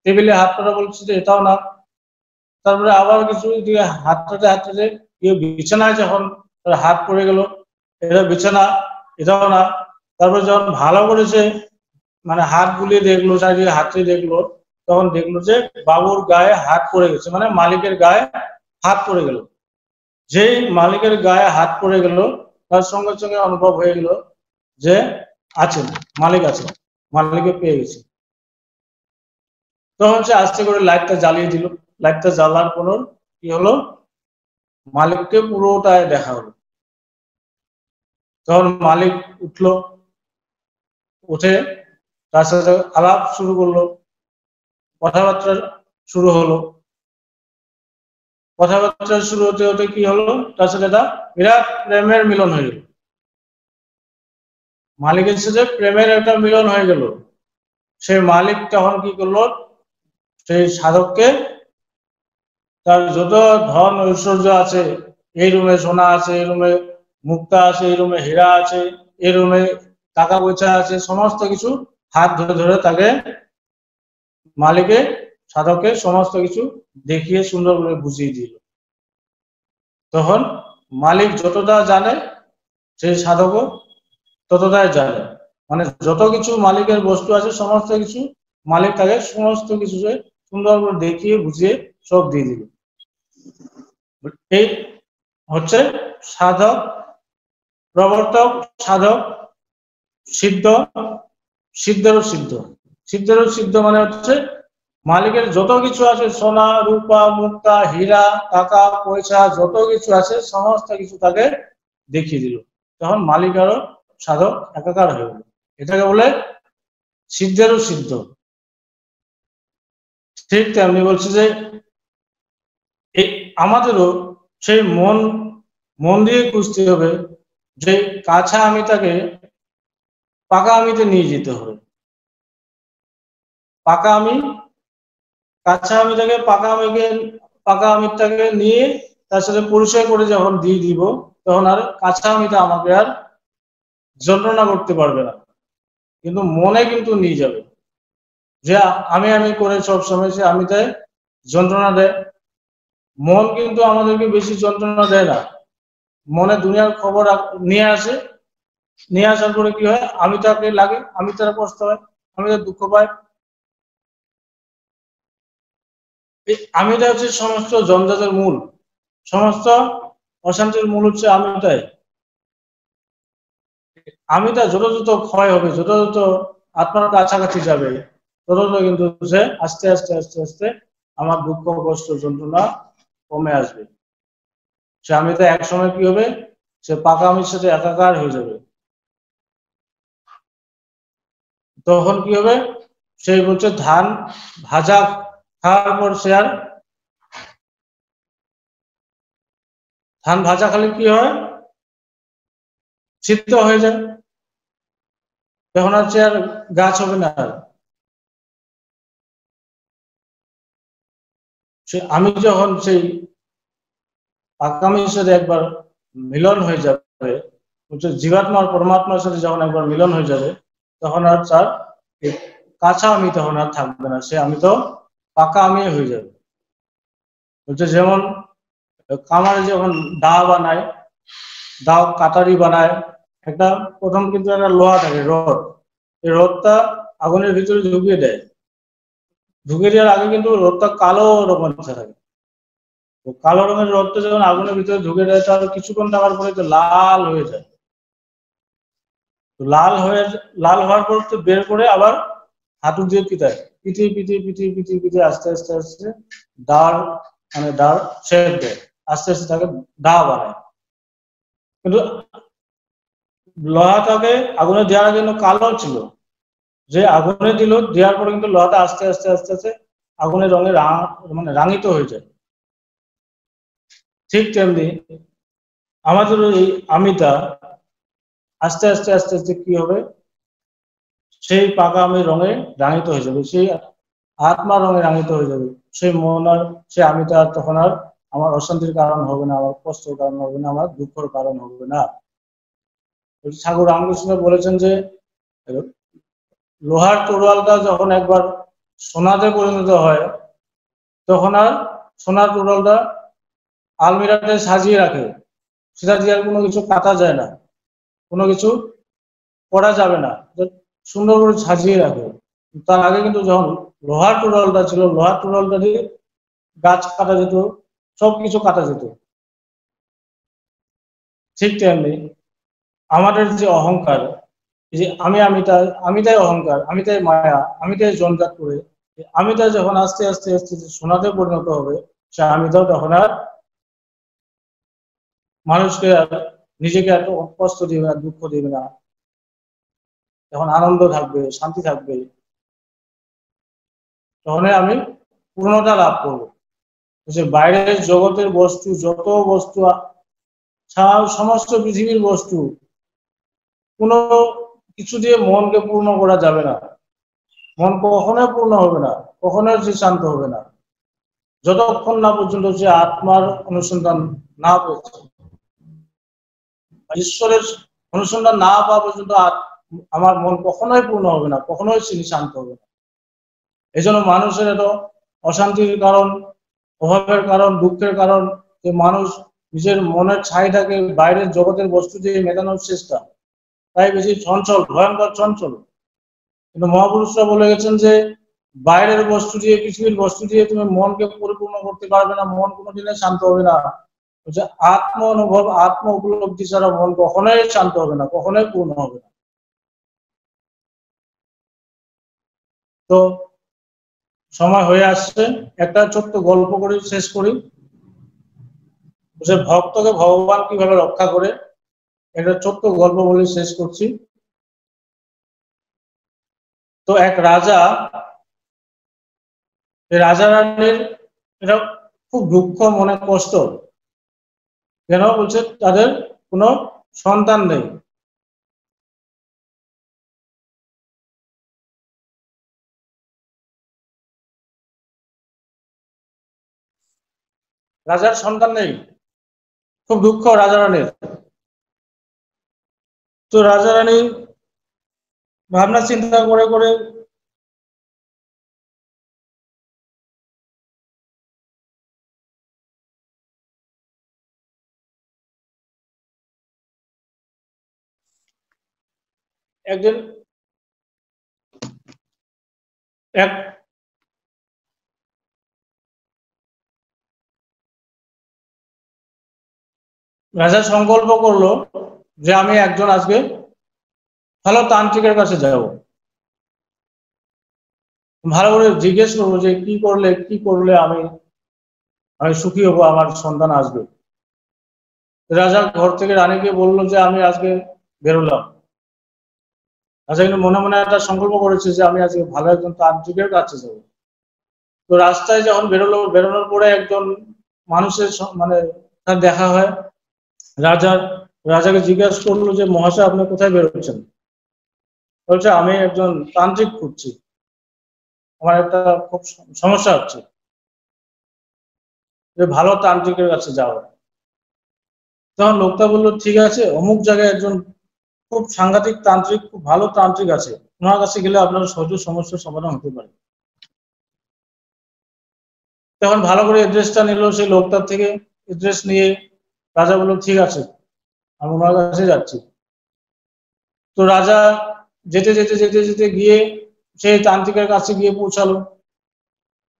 টেবিলে হাত পড়া বলছে যে এটাও না। তারপরে আবার কিছু হাতটাতে বিছানায় যখন হাত পড়ে গেল, এটা বিছানা, এটাও না। তারপরে যখন ভালো করেছে, মানে হাত বুলিয়ে দেখলো, চারিদিকে হাতটি দেখলো, তখন দেখলো যে বাবুর গায়ে হাত পড়ে গেছে, মানে মালিকের গায়ে হাত পড়ে গেল। যেই মালিকের গায়ে হাত পড়ে গেল, তার সঙ্গে সঙ্গে অনুভব হয়ে গেল যে আছেন, মালিক আছে, মালিককে পেয়ে গেছে। তখন সে আস্তে করে লাইটটা জ্বালিয়ে দিল, লাইটটা জ্বালার পর কি হলো, মালিককে পুরোটাই দেখা হলো। তখন মালিক উঠলো, উঠে তার সাথে আলাপ শুরু করলো, কথাবার্তা শুরু হলো। কথাবার্তা শুরু হতে হতে কি হলো, তার সাথে একটা বিরাট প্রেমের মিলন হয়ে গেল। মালিকের সাথে প্রেমের একটা মিলন হয়ে গেল। সেই মালিক তখন কি করলো, সেই সাধককে তার যত ধন ঐশ্বর্য আছে, এই রুমে সোনা আছে, এই রুমে মুক্তা আছে, এই রুমে হীরা আছে, এই রুমে টাকা পয়সা আছে, সমস্ত কিছু হাত ধরে ধরে তাকে মালিকে সাধককে সমস্ত কিছু দেখিয়ে সুন্দর করে বুঝিয়ে দিল। তখন মালিক যতটা জানে, সেই সাধকও ততটাই জানে। মানে যত কিছু মালিকের বস্তু আছে, সমস্ত কিছু মালিক তাকে সমস্ত কিছু সুন্দর করে দেখিয়ে বুঝিয়ে সব দিয়ে দিল। এই হচ্ছে সাধক, প্রবর্তক, সাধক, সিদ্ধ, সিদ্ধেরও সিদ্ধ। সিদ্ধেরও সিদ্ধ মানে হচ্ছে মালিকের যত কিছু আছে, সোনা রূপা মুক্তা হীরা টাকা পয়সা যত কিছু আছে, সমস্ত কিছু তাকে দেখিয়ে দিল। তখন মালিক আরো সাধক একাকার হয়ে গেল। এটাকে বলে সিদ্ধেরও সিদ্ধ। ঠিক তেমনি বলছে যে আমাদেরও সেই মন দিয়ে খুঁজতে হবে, যে কাঁচা আমিটাকে পাকা আমিতে নিয়ে যেতে হবে। পাকা আমি, কাঁচা আমিটাকে পাকা আমিটাকে নিয়ে তার সাথে পরিচয় করে যখন দিয়ে দিব, তখন আর কাঁচা আমিটা আমাকে আর যন্ত্রণা করতে পারবে না, কিন্তু মনে কিন্তু নিয়ে যাবে। যে আমি করে সবসময় সে আমিটাই যন্ত্রণা দেয়। মন কিন্তু আমাদেরকে বেশি যন্ত্রণা দেয় না। মনে দুনিয়ার খবর নিয়ে আসে, নিয়ে আসার পরে কি হয়, আমি তাকে লাগে, আমি তার কষ্ট হয়, আমি তার দুঃখ পাই। আমিটা হচ্ছে সমস্ত জঞ্জালের মূল, সমস্ত অশান্তির মূল হচ্ছে আমিটাই। আমিটা যত যত ক্ষয় হবে, যত যত আত্মার কাছাকাছি যাবে, তত তত কিন্তু সে আস্তে আস্তে আস্তে আস্তে আমার দুঃখ কষ্ট যন্ত্রণা কমে আসবে। সে আমিটা একসময় কি হবে, সে পাকা আমির সাথে একাকার হয়ে যাবে। তখন কি হবে, সেই বলছে ধান ভাজা খাওয়ার পর সে আর ধান ভাজা খালে কি হয়, সিদ্ধ হয়ে যায়, তখন আর সে আর গাছ হবে না। সে আমি যখন সেই আগামীর সাথে একবার মিলন হয়ে যাবে, জীবাত্মা আর পরমাত্মার সাথে যখন একবার মিলন হয়ে যাবে, তখন আর তার কাঁচা আমি তখন আর থাকবে না, সে আমি তো পাকা আমি হয়ে যাবে। যেমন কামারে যখন দা বানায়, দা কাটারি বানায়, একটা প্রথম কিন্তু একটা লোহা থাকে, রড, এই রডটা আগুনের ভিতরে ঢুকিয়ে দেয়, ঢুকিয়ে দেওয়ার আগে কিন্তু রডটা কালো রকমের থাকে। তো কালো রঙের রডটা যখন আগুনের ভিতরে ঢুকে দেয়, তাহলে কিছুক্ষণ থাকার পরে তো লাল হয়ে যায়। তো লাল হওয়ার পর তো বের করে আবার হাঁটু দিয়ে পিটায়, পিটিয়ে পিটিয়ে পিটিয়ে পিটিয়ে পিটিয়ে আস্তে আস্তে আস্তে দাঁড়, মানে দাঁড় শেপ দেয়, আস্তে আস্তে তাকে দা বানায়। কিন্তু লোহাটাকে আগুনে দেওয়ার আগে কিন্তু কালো ছিল, যে আগুনে দিল, দেওয়ার পরে কিন্তু লোহাটা আস্তে আস্তে আস্তে আস্তে আগুনের রঙে মানে রাঙিত হয়ে যায়। ঠিক তেমনি আমাদের এই আমিটা আস্তে আস্তে আস্তে আস্তে কি হবে, সেই পাকা আমের রঙে রাঙিত হয়ে যাবে, সেই আত্মা রঙে রাঙিত হয়ে যাবে। সেই মন আর সে আমিটা তখন আর আমার অশান্তির কারণ হবে না, আমার কষ্টের কারণ হবে না, আমার দুঃখের কারণ হবে না। ঠাকুর রামকৃষ্ণ বলেছেন যে লোহার তরোয়ালটা যখন একবার সোনাতে পরিণত হয়, তখন আর সোনার তরোয়ালটা আলমিরাতে সাজিয়ে রাখে, সেটা দিয়ে আর কোনো কিছু কাটা যায় না, কোনো কিছু করা যাবে না, সুন্দর করে সাজিয়ে রাখে। তার আগে কিন্তু যখন লোহার টুরালটা ছিল, লোহার টুরালটা দিয়ে গাছ কাটা যেত, সবকিছু কাটা যেত। ঠিক তেমনি আমাদের যে অহংকার, যে আমিটাই অহংকার, আমিটাই মায়া, আমিটাই জঞ্জাট করে, আমিটা যখন আস্তে আস্তে আস্তে সোনাতে পরিণত হবে, সে আমিটাও তখন আর মানুষকে আর নিজেকে এত কষ্ট দিবে না, দুঃখ দিবে না, তখন আনন্দ থাকবে, শান্তি থাকবে, তখন আমি পূর্ণতা লাভ করবো। যে বাইরের জগতের বস্তু, যত বস্তু, সমস্ত পৃথিবীর বস্তু, কোনো কিছু দিয়ে মনকে পূর্ণ করা যাবে না, মন কখনোই পূর্ণ হবে না, কখনোই সে শান্ত হবে না, যতক্ষণ না পর্যন্ত সে আত্মার অনুসন্ধান না পেয়েছে, ঈশ্বরের অনুসন্ধান না পাওয়া পর্যন্ত আমার মন কখনোই পূর্ণ হবে না, কখনোই সে শান্ত হবে না। এই জন্য মানুষের এত অশান্তির কারণ, অভাবের কারণ, দুঃখের কারণ, যে মানুষ নিজের মনের ছাইটাকে বাইরের জগতের বস্তু দিয়ে মেটানোর চেষ্টা, তাই বেশি চঞ্চল, ভয়ঙ্কর চঞ্চল। কিন্তু মহাপুরুষরা বলে গেছেন যে বাইরের বস্তু দিয়ে, পৃথিবীর বস্তু দিয়ে তুমি মনকে পরিপূর্ণ করতে পারবে না, মন কোনোদিনই শান্ত হবে না। আত্ম অনুভব, আত্ম উপলব্ধি ছাড়া মন কখনোই শান্ত হবে না, কখনোই পূর্ণ হবে না। তো সময় হয়ে আসছে, একটা ছোট্ট গল্প করে শেষ করি, যে ভক্তকে ভগবান কিভাবে রক্ষা করে, একটা ছোট্ট গল্প বলে শেষ করছি। তো এক রাজা, রাজা রানীর এটা খুব দুঃখ, মনে কষ্ট, কেন বলছে তাদের কোনো সন্তান নেই। রাজার সন্তান নেই, খুব দুঃখ রাজা রানীর। তো রাজা রানী ভাবনা চিন্তা করে করে একদিন এক রাজা সংকল্প করলো যে আমি একজন আজকে ভালো তান্ত্রিকের কাছে যাব, ভালো করে জিজ্ঞেস করবো যে কি করলে আমি আমি সুখী হবো, আমার সন্তান আসবে। রাজা ঘর থেকে রানীকে বললো যে আমি আজকে বেরোলাম। রাজা কিন্তু মনে মনে একটা সংকল্প করেছে যে আমি আজকে ভালো একজন তান্ত্রিকের কাছে যাবো। তো রাস্তায় যখন বেরোনোর পরে একজন মানুষের মানে তার দেখা হয়। রাজার রাজাকে জিজ্ঞাসা করলো যে মহাশয় আপনি কোথায় বেরোচ্ছেন? বলছে আমি একজন তান্ত্রিক খুঁজছি, আমার একটা খুব সমস্যা হচ্ছে, যে ভালো তান্ত্রিকের কাছে যাও। তখন লোকটা বললো ঠিক আছে, অমুক জায়গায় একজন খুব সাংঘাতিক তান্ত্রিক, খুব ভালো তান্ত্রিক আছে, ওনার কাছে গেলে আপনার সহজ সমস্যার সমাধান হতে পারে। তখন ভালো করে এড্রেসটা নিল সেই লোকটার থেকে, এড্রেস নিয়ে রাজা বললো ঠিক আছে আমি ওনার কাছে যাচ্ছি। তো রাজা যেতে যেতে যেতে যেতে গিয়ে সেই তান্ত্রিকের কাছে গিয়ে পৌঁছালো।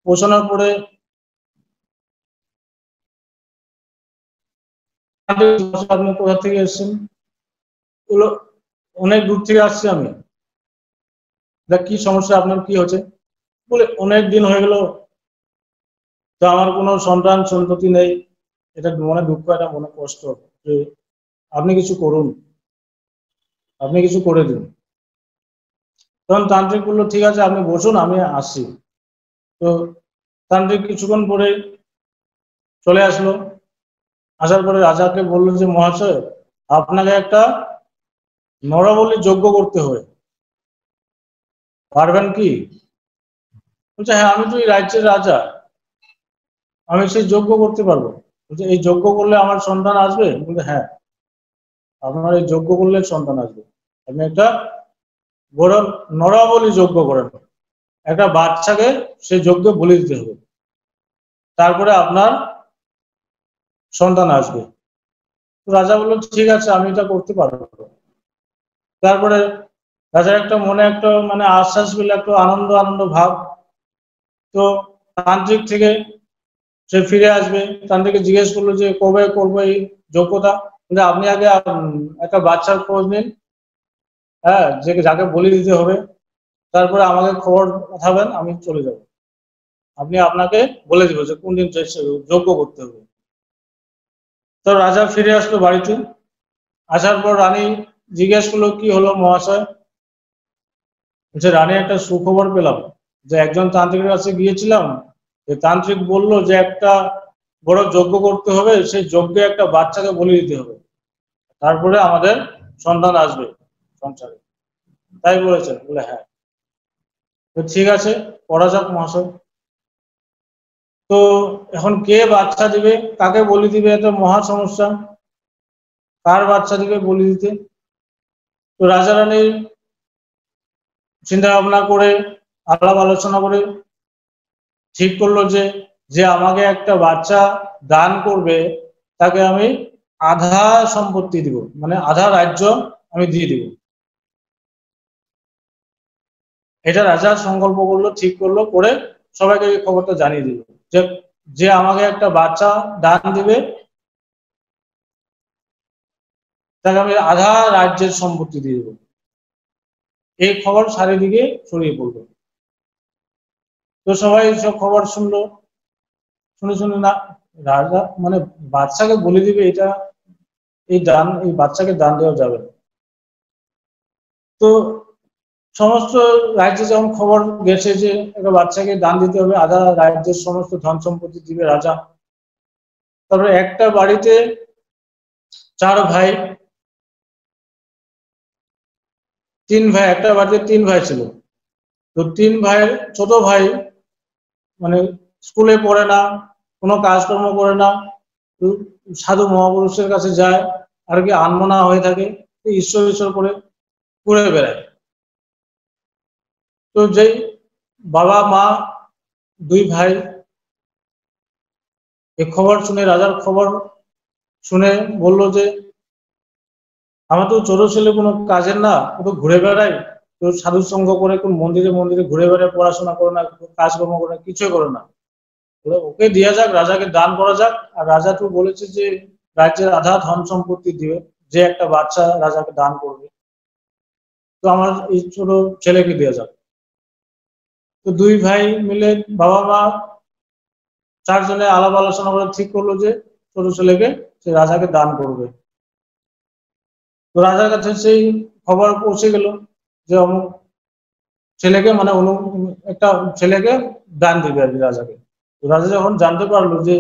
পৌঁছানোর পরে আপনি কোথা থেকে এসেছেন? বললো অনেক দূর থেকে আসছি আমি। দেখ কি সমস্যা, আপনার কি হচ্ছে? বলে অনেক দিন হয়ে গেল, তো আমার কোনো সন্তান সন্ততি নেই, এটা মনে দুঃখ, এটা মনে কষ্ট, যে আপনি কিছু করুন, আপনি কিছু করে দিন। তখন তান্ত্রিক বললো ঠিক আছে আপনি বসুন আমি আসছি। তো তান্ত্রিক কিছুক্ষণ পরে চলে আসলো। আসার পরে রাজাকে বললো যে মহাশয় আপনাকে একটা নরবলি যজ্ঞ করতে হবে, পারবেন কি? বলছে হ্যাঁ আমি তো এই রাজ্যের রাজা, আমি সেই যজ্ঞ করতে পারবো। বলছে এই যজ্ঞ করলে আমার সন্তান আসবে? বলছে হ্যাঁ আপনার এই যজ্ঞ করলে সন্তান আসবে। আপনি একটা বড় নরবলি যজ্ঞ করেন, একটা বাচ্চাকে সেই যজ্ঞে বলি দিতে হবে, তারপরে আপনার সন্তান আসবে। রাজা বললো ঠিক আছে আমি এটা করতে পারবো। তারপরে রাজার একটা মনে একটা মানে আশ্বাস পেলে, একটা আনন্দ আনন্দ ভাব। তো তান্ত্রিক থেকে সে ফিরে আসবে, তান্ত্রিককে জিজ্ঞেস করলো যে কবে করবো এই যোগ্যতা? কিন্তু আপনি আগে একটা বাচ্চার খোঁজ নিন, হ্যাঁ যে যাকে বলি দিতে হবে, তারপরে আমাকে খবর পাঠাবেন, আমি চলে যাব, আপনি আপনাকে বলে দিব যে কোন দিন যোগ্য করতে হবে। তো রাজা ফিরে আসলো বাড়িতে। আসার পর রানী জিজ্ঞেস করলো কি হলো মহাশয়? বলছে রানী একটা সুখবর পেলাম, যে একজন তান্ত্রিকের কাছে গিয়েছিলাম, তান্ত্রিক বলল যে একটা বড় যজ্ঞ করতে হবে, সেই যজ্ঞে একটা বাচ্চাকে বলি দিতে হবে, তারপরে আমাদের সন্তান আসবে সংসারে। তাই বলেছেন? বলে হ্যাঁ। তো ঠিক আছে করা যাক মহাশয়। তো এখন কে বাচ্চা দিবে, কাকে বলি দিবে, এটা মহা সমস্যা, কার বাচ্চা দিবে বলি দিতে? তো রাজা রানী চিন্তা ভাবনা করে, আলাপ আলোচনা করে ঠিক করলো যে যে আমাকে একটা বাচ্চা দান করবে তাকে আমি আধা সম্পত্তি দিব, মানে আধা রাজ্য আমি দিয়ে দিব। এটা রাজা সংকল্প করলো, ঠিক করলো, করে সবাইকে এই খবরটা জানিয়ে দিল যে যে আমাকে একটা বাচ্চা দান দিবে তাকে আমি আধা রাজ্যের সম্পত্তি দিয়ে দেবো। এই খবর চারিদিকে ছড়িয়ে পড়লো। তো সবাই সব খবর শুনলো, শুনে শুনে না, রাজা মানে বাচ্চাকে বলে দিবে, এটা এই বাচ্চাকে দান দেওয়া যাবে না। তো সমস্ত রাজ্যে যখন খবর গেছে যে একটা বাচ্চাকে দান দিতে হবে, আধা রাজ্যের সমস্ত ধন সম্পত্তি দিবে রাজা। তারপরে একটা বাড়িতে 4 ভাই, 3 ভাই, একটা বাড়িতে 3 ভাই ছিল। তো 3 ভাইয়ের ছোট ভাই মানে স্কুলে পড়ে না, কোনো কাজকর্ম করে না, সাধু মহাপুরুষের কাছে যায় আর কি আনমনা হয়ে থাকে, ঈশ্বর ঈশ্বর করে ঘুরে বেড়ায়। তো যেই বাবা মা 2 ভাই এই খবর শুনে, রাজার খবর শুনে বলল যে আমার তো ছোট ছেলে কোনো কাজের না, ও তো ঘুরে বেড়ায়, তো সাধু সঙ্গ করে কোন মন্দিরে মন্দিরে ঘুরে বেড়ায়, পড়াশোনা করে না, কাজকর্ম করে না, কিছুই করে না, ওকে দেওয়া যাক, রাজাকে দান করা যাক। আর রাজা তো বলেছে যে রাজ্যের আধা ধন সম্পত্তি দিবে যে একটা বাচ্চা রাজাকে দান করবে। তো আমার এই ছোট ছেলেকে দেওয়া যাক। তো দুই ভাই মিলে বাবা মা চারজনে আলাপ আলোচনা করে ঠিক করলো যে ছোট ছেলেকে সে রাজাকে দান করবে। তো রাজার কাছে সেই খবর পৌঁছে গেল যে অমুক ছেলেকে মানে একটা ছেলেকে দান দিবে আর কি রাজাকে। তো রাজা যখন জানতে পারলো যে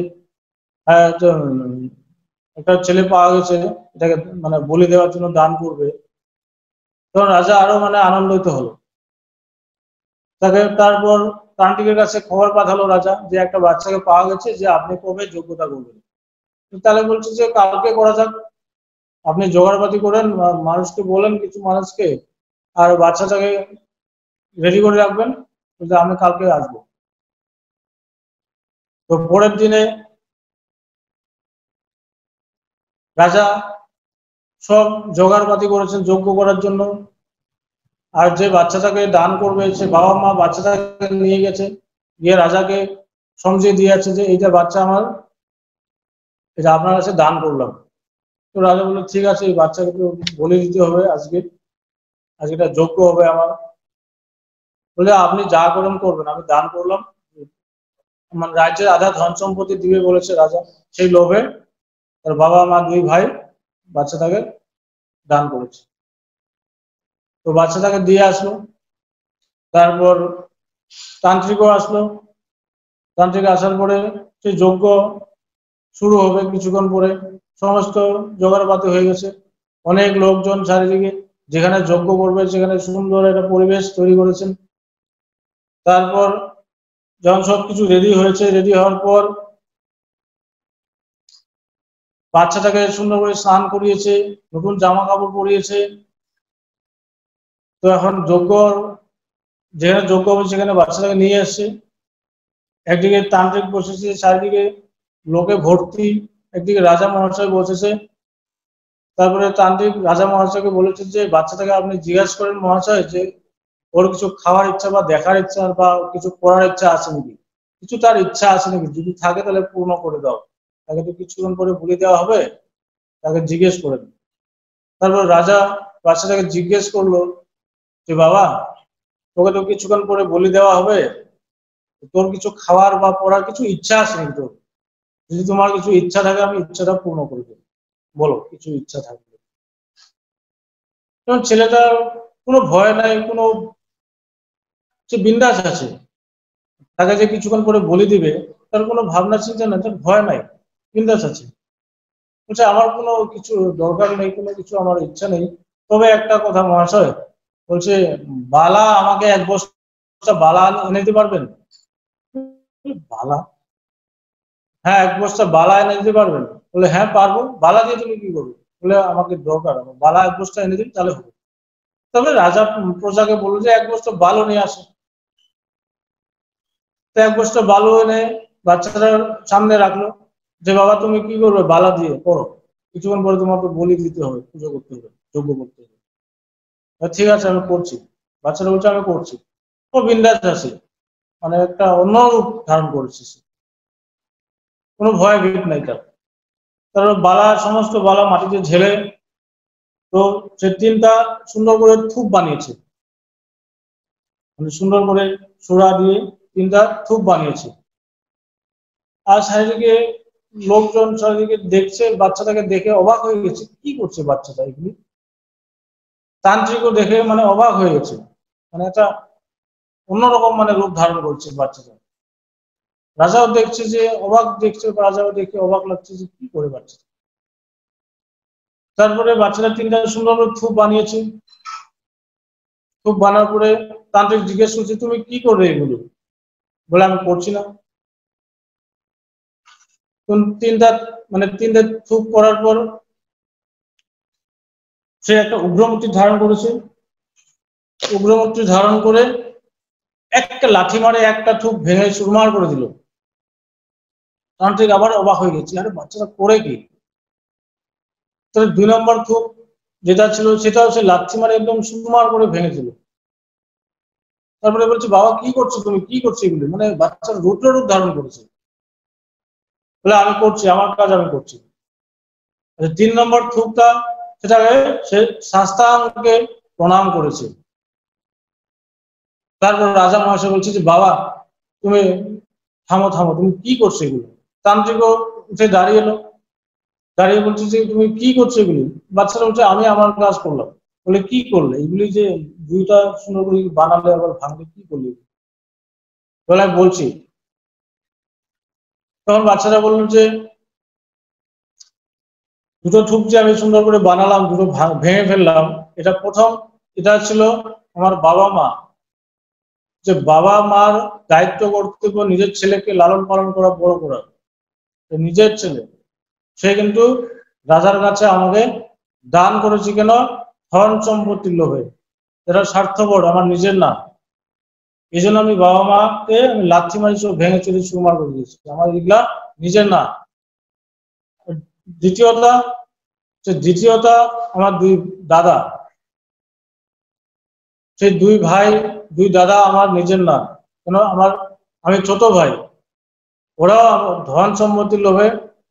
একটা ছেলে পাওয়া গেছে এটাকে মানে বলি দেওয়ার জন্য দান করবে, তখন রাজা আরো মানে আনন্দিত হলো। তাকে তারপর তান্ত্রিকের কাছে খবর পাঠালো রাজা যে একটা বাচ্চাকে পাওয়া গেছে, যে আপনি কবে যোগ্যতা করবেন। তাহলে বলছে যে কালকে করা যাক, আপনি জোগাড়পাতি করেন, মানুষকে বলেন কিছু মানুষকে, আর বাচ্চাটাকে রেডি করে রাখবেন, আমি কালকে আসবো। তো পরের দিনে রাজা সব জোগাড়পাতি করেছেন যজ্ঞ করার জন্য। আর যে বাচ্চাটাকে দান করবে সে বাবা মা বাচ্চাটাকে নিয়ে গেছে, গিয়ে রাজাকে সমঝিয়ে দিয়েছে যে এইটা বাচ্চা আমার, এটা আপনার কাছে দান করলাম। তো রাজা বললো ঠিক আছে, এই বাচ্চাকে তো বলে দিতে হবে, আজকে এটা যোগ্য হবে আমার। বলে আপনি যা করেন করবেন, আমি দান করলাম, মানে রাজ্যের আধা ধন সম্পত্তি দিবে বলেছে রাজা। সেই লোভে তার বাবা মা দুই ভাই বাচ্চাটাকে দান করেছে। তো বাচ্চাটাকে দিয়ে আসলো। তারপর তান্ত্রিকও আসলো। তান্ত্রিক আসার পরে সেই যজ্ঞ শুরু হবে কিছুক্ষণ পরে। সমস্ত জোগাড়পাতি হয়ে গেছে, অনেক লোকজন চারিদিকে, যেখানে যজ্ঞ করবে সেখানে সুন্দর একটা পরিবেশ তৈরি করেছেন। তারপর যখন সবকিছু রেডি হয়েছে, রেডি হওয়ার পর বাচ্চাটাকে সুন্দর করে স্নান করিয়েছে, নতুন জামা কাপড় পরিয়েছে। তো এখন যজ্ঞ, যেখানে যজ্ঞ হবে সেখানে বাচ্চাটাকে নিয়ে আসছে। একদিকে তান্ত্রিক বসেছে, চারিদিকে লোকে ভর্তি, একদিকে রাজা মহাশয় বসেছে। তারপরে তান্ত্রিক রাজা মহাশয়কে বলেছে যে বাচ্চাটাকে আপনি জিজ্ঞাসা করেন মহাশয় যে ওর কিছু খাওয়ার ইচ্ছা বা দেখার ইচ্ছা বা কিছু করার ইচ্ছা আছে নাকি, কিছু তার ইচ্ছা আছে নাকি, যদি থাকে তাহলে পূর্ণ করে দাও। তাকে তো কিছুক্ষণ পরে বলে দেওয়া হবে, তাকে জিজ্ঞেস করেন। তারপর রাজা বাচ্চাটাকে জিজ্ঞেস করলো যে বাবা, তোকে তো কিছুক্ষণ পরে বলি দেওয়া হবে, তোর কিছু খাওয়ার বা পড়ার কিছু ইচ্ছা আছে নাকি তোর? যদি তোমার কিছু ইচ্ছা থাকে আমি ইচ্ছাটা পূর্ণ করে দেবো, বলো কিছু ইচ্ছা থাকবে। কারণ ছেলেটার কোনো ভয় নাই, কোনো সে বিন্দাস আছে, তাকে যে কিছুক্ষণ পরে বলি দিবে তার কোনো ভাবনা চিন্তা নাই, তার ভয় নাই, বিন্দাস আছে। বলছে আমার কোনো কিছু দরকার নেই, কোনো কিছু আমার ইচ্ছা নেই, তবে একটা কথা মহাশয়, বলছে বালা আমাকে এক বস্তা বালা এনে দিতে পারবেন? বালা? হ্যাঁ, এক বস্তা বালা এনে দিতে পারবেন? বলে হ্যাঁ পারবো। বালা দিয়ে তুমি কি করবে? বলে আমাকে দরকার, বালা এক বস্তা এনে দিন তাহলে হবে। তবে রাজা প্রজাকে বললো যে এক বস্তা বালু নিয়ে আসে। তো এক বস্তা বালু এনে বাচ্চাটার সামনে রাখলো, যে বাবা তুমি কি করবে, বালা দিয়ে করো, কিছুক্ষণ পরে তোমাকে বলি দিতে হবে, পুজো করতে হবে, যজ্ঞ করতে হবে। ঠিক আছে আমি করছি। বাচ্চারা বলছে আমি করছি। ও বিন্দাস আছে, মানে একটা অন্য রূপ ধারণ করেছে, কোনো ভয় ভীত নাই তার। তারপর বালা, সমস্ত বালা মাটিতে ঝেলে, তো সে তিনটা সুন্দর করে থুপ বানিয়েছে, মানে সুন্দর করে সোড়া দিয়ে তিনটা থুপ বানিয়েছে। আর চারিদিকে লোকজন চারিদিকে দেখছে, বাচ্চাটাকে দেখে অবাক হয়ে গেছে, কি করছে বাচ্চাটা এগুলি। তান্ত্রিকও দেখে মানে অবাক হয়ে গেছে, মানে একটা অন্যরকম মানে রূপ ধারণ করছে বাচ্চাটা। রাজাও দেখছে যে অবাক, দেখছে রাজাও দেখে অবাক লাগছে যে কি করে বাচ্চা। তারপরে বাচ্চাটা তিনটা সুন্দর থুপ বানিয়েছে। থুপ বানার পরে তান্ত্রিক জিজ্ঞেস করছে তুমি কি করবে এগুলো? বলে আমি করছি না। তিনটা থুপ করার পর সে একটা উগ্রমূর্তি ধারণ করেছে। উগ্রমূর্তি ধারণ করে একটা লাঠি মারে একটা থুপ ভেঙে চুরমার করে দিল। তান্ত্রিক আবার অবাক হয়ে গেছে, আরে বাচ্চাটা করে কি? তাহলে 2 নম্বর থুপ যেটা ছিল সেটাও সে লাঠি মারে একদম চুরমার করে ভেঙে দিল। তারপরে বলছে বাবা কি করছো তুমি, কি করছো এগুলো? মানে বাচ্চার রুদ্র রূপ ধারণ করেছে। বলে আমি করছি, আমার কাজ আমি করছি। 3 নম্বর থুপটা সেটাকে সে শাস্তাকে প্রণাম করেছে। তারপর রাজা মহাশয় বলছে যে বাবা তুমি থামো থামো, তুমি কি করছো এগুলো? তান্ত্রিকও উঠে দাঁড়িয়ে এলো, দাঁড়িয়ে বলছে যে তুমি কি করছো এগুলি? বাচ্চারা বলছে আমি আমার কাজ করলাম। বলে কি করলে? এগুলি যে দুইটা সুন্দর করে বানালে আবার ভাঙলে কি করলে? বলে আমি বলছি। তখন বাচ্চারা বললো যে দুটো ধূপ যে আমি সুন্দর করে বানালাম, দুটো ভেঙে ফেললাম, এটা প্রথম, এটা ছিল আমার বাবা মা, যে বাবা মার দায়িত্ব কর্তব্য নিজের ছেলেকে লালন পালন করা, বড় করা। নিজের ছেলে সে কিন্তু রাজার কাছে আমাকে দান করেছি কেন? ধন সম্পত্তির লোভে। এটা স্বার্থপর, আমার নিজের না। এই জন্য আমি বাবা মাকে আমি লাথি মারি সব ভেঙে চুরি সুমার করে দিয়েছি, আমার এগুলা নিজের না। দ্বিতীয়তা আমার দুই দাদা, সেই দুই ভাই দুই দাদা আমার নিজের না, কেন আমি ছোট ভাই, ওরাও ধন সম্পত্তির লোভে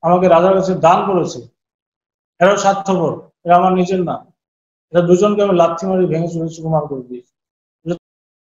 আমাকে রাজার কাছে দান করেছে, এরাও স্বার্থপর, এরা আমার নিজের না। এরা দুজনকে আমি লাথি মারি ভেঙে চুরি সুকুমার করে দিয়েছি।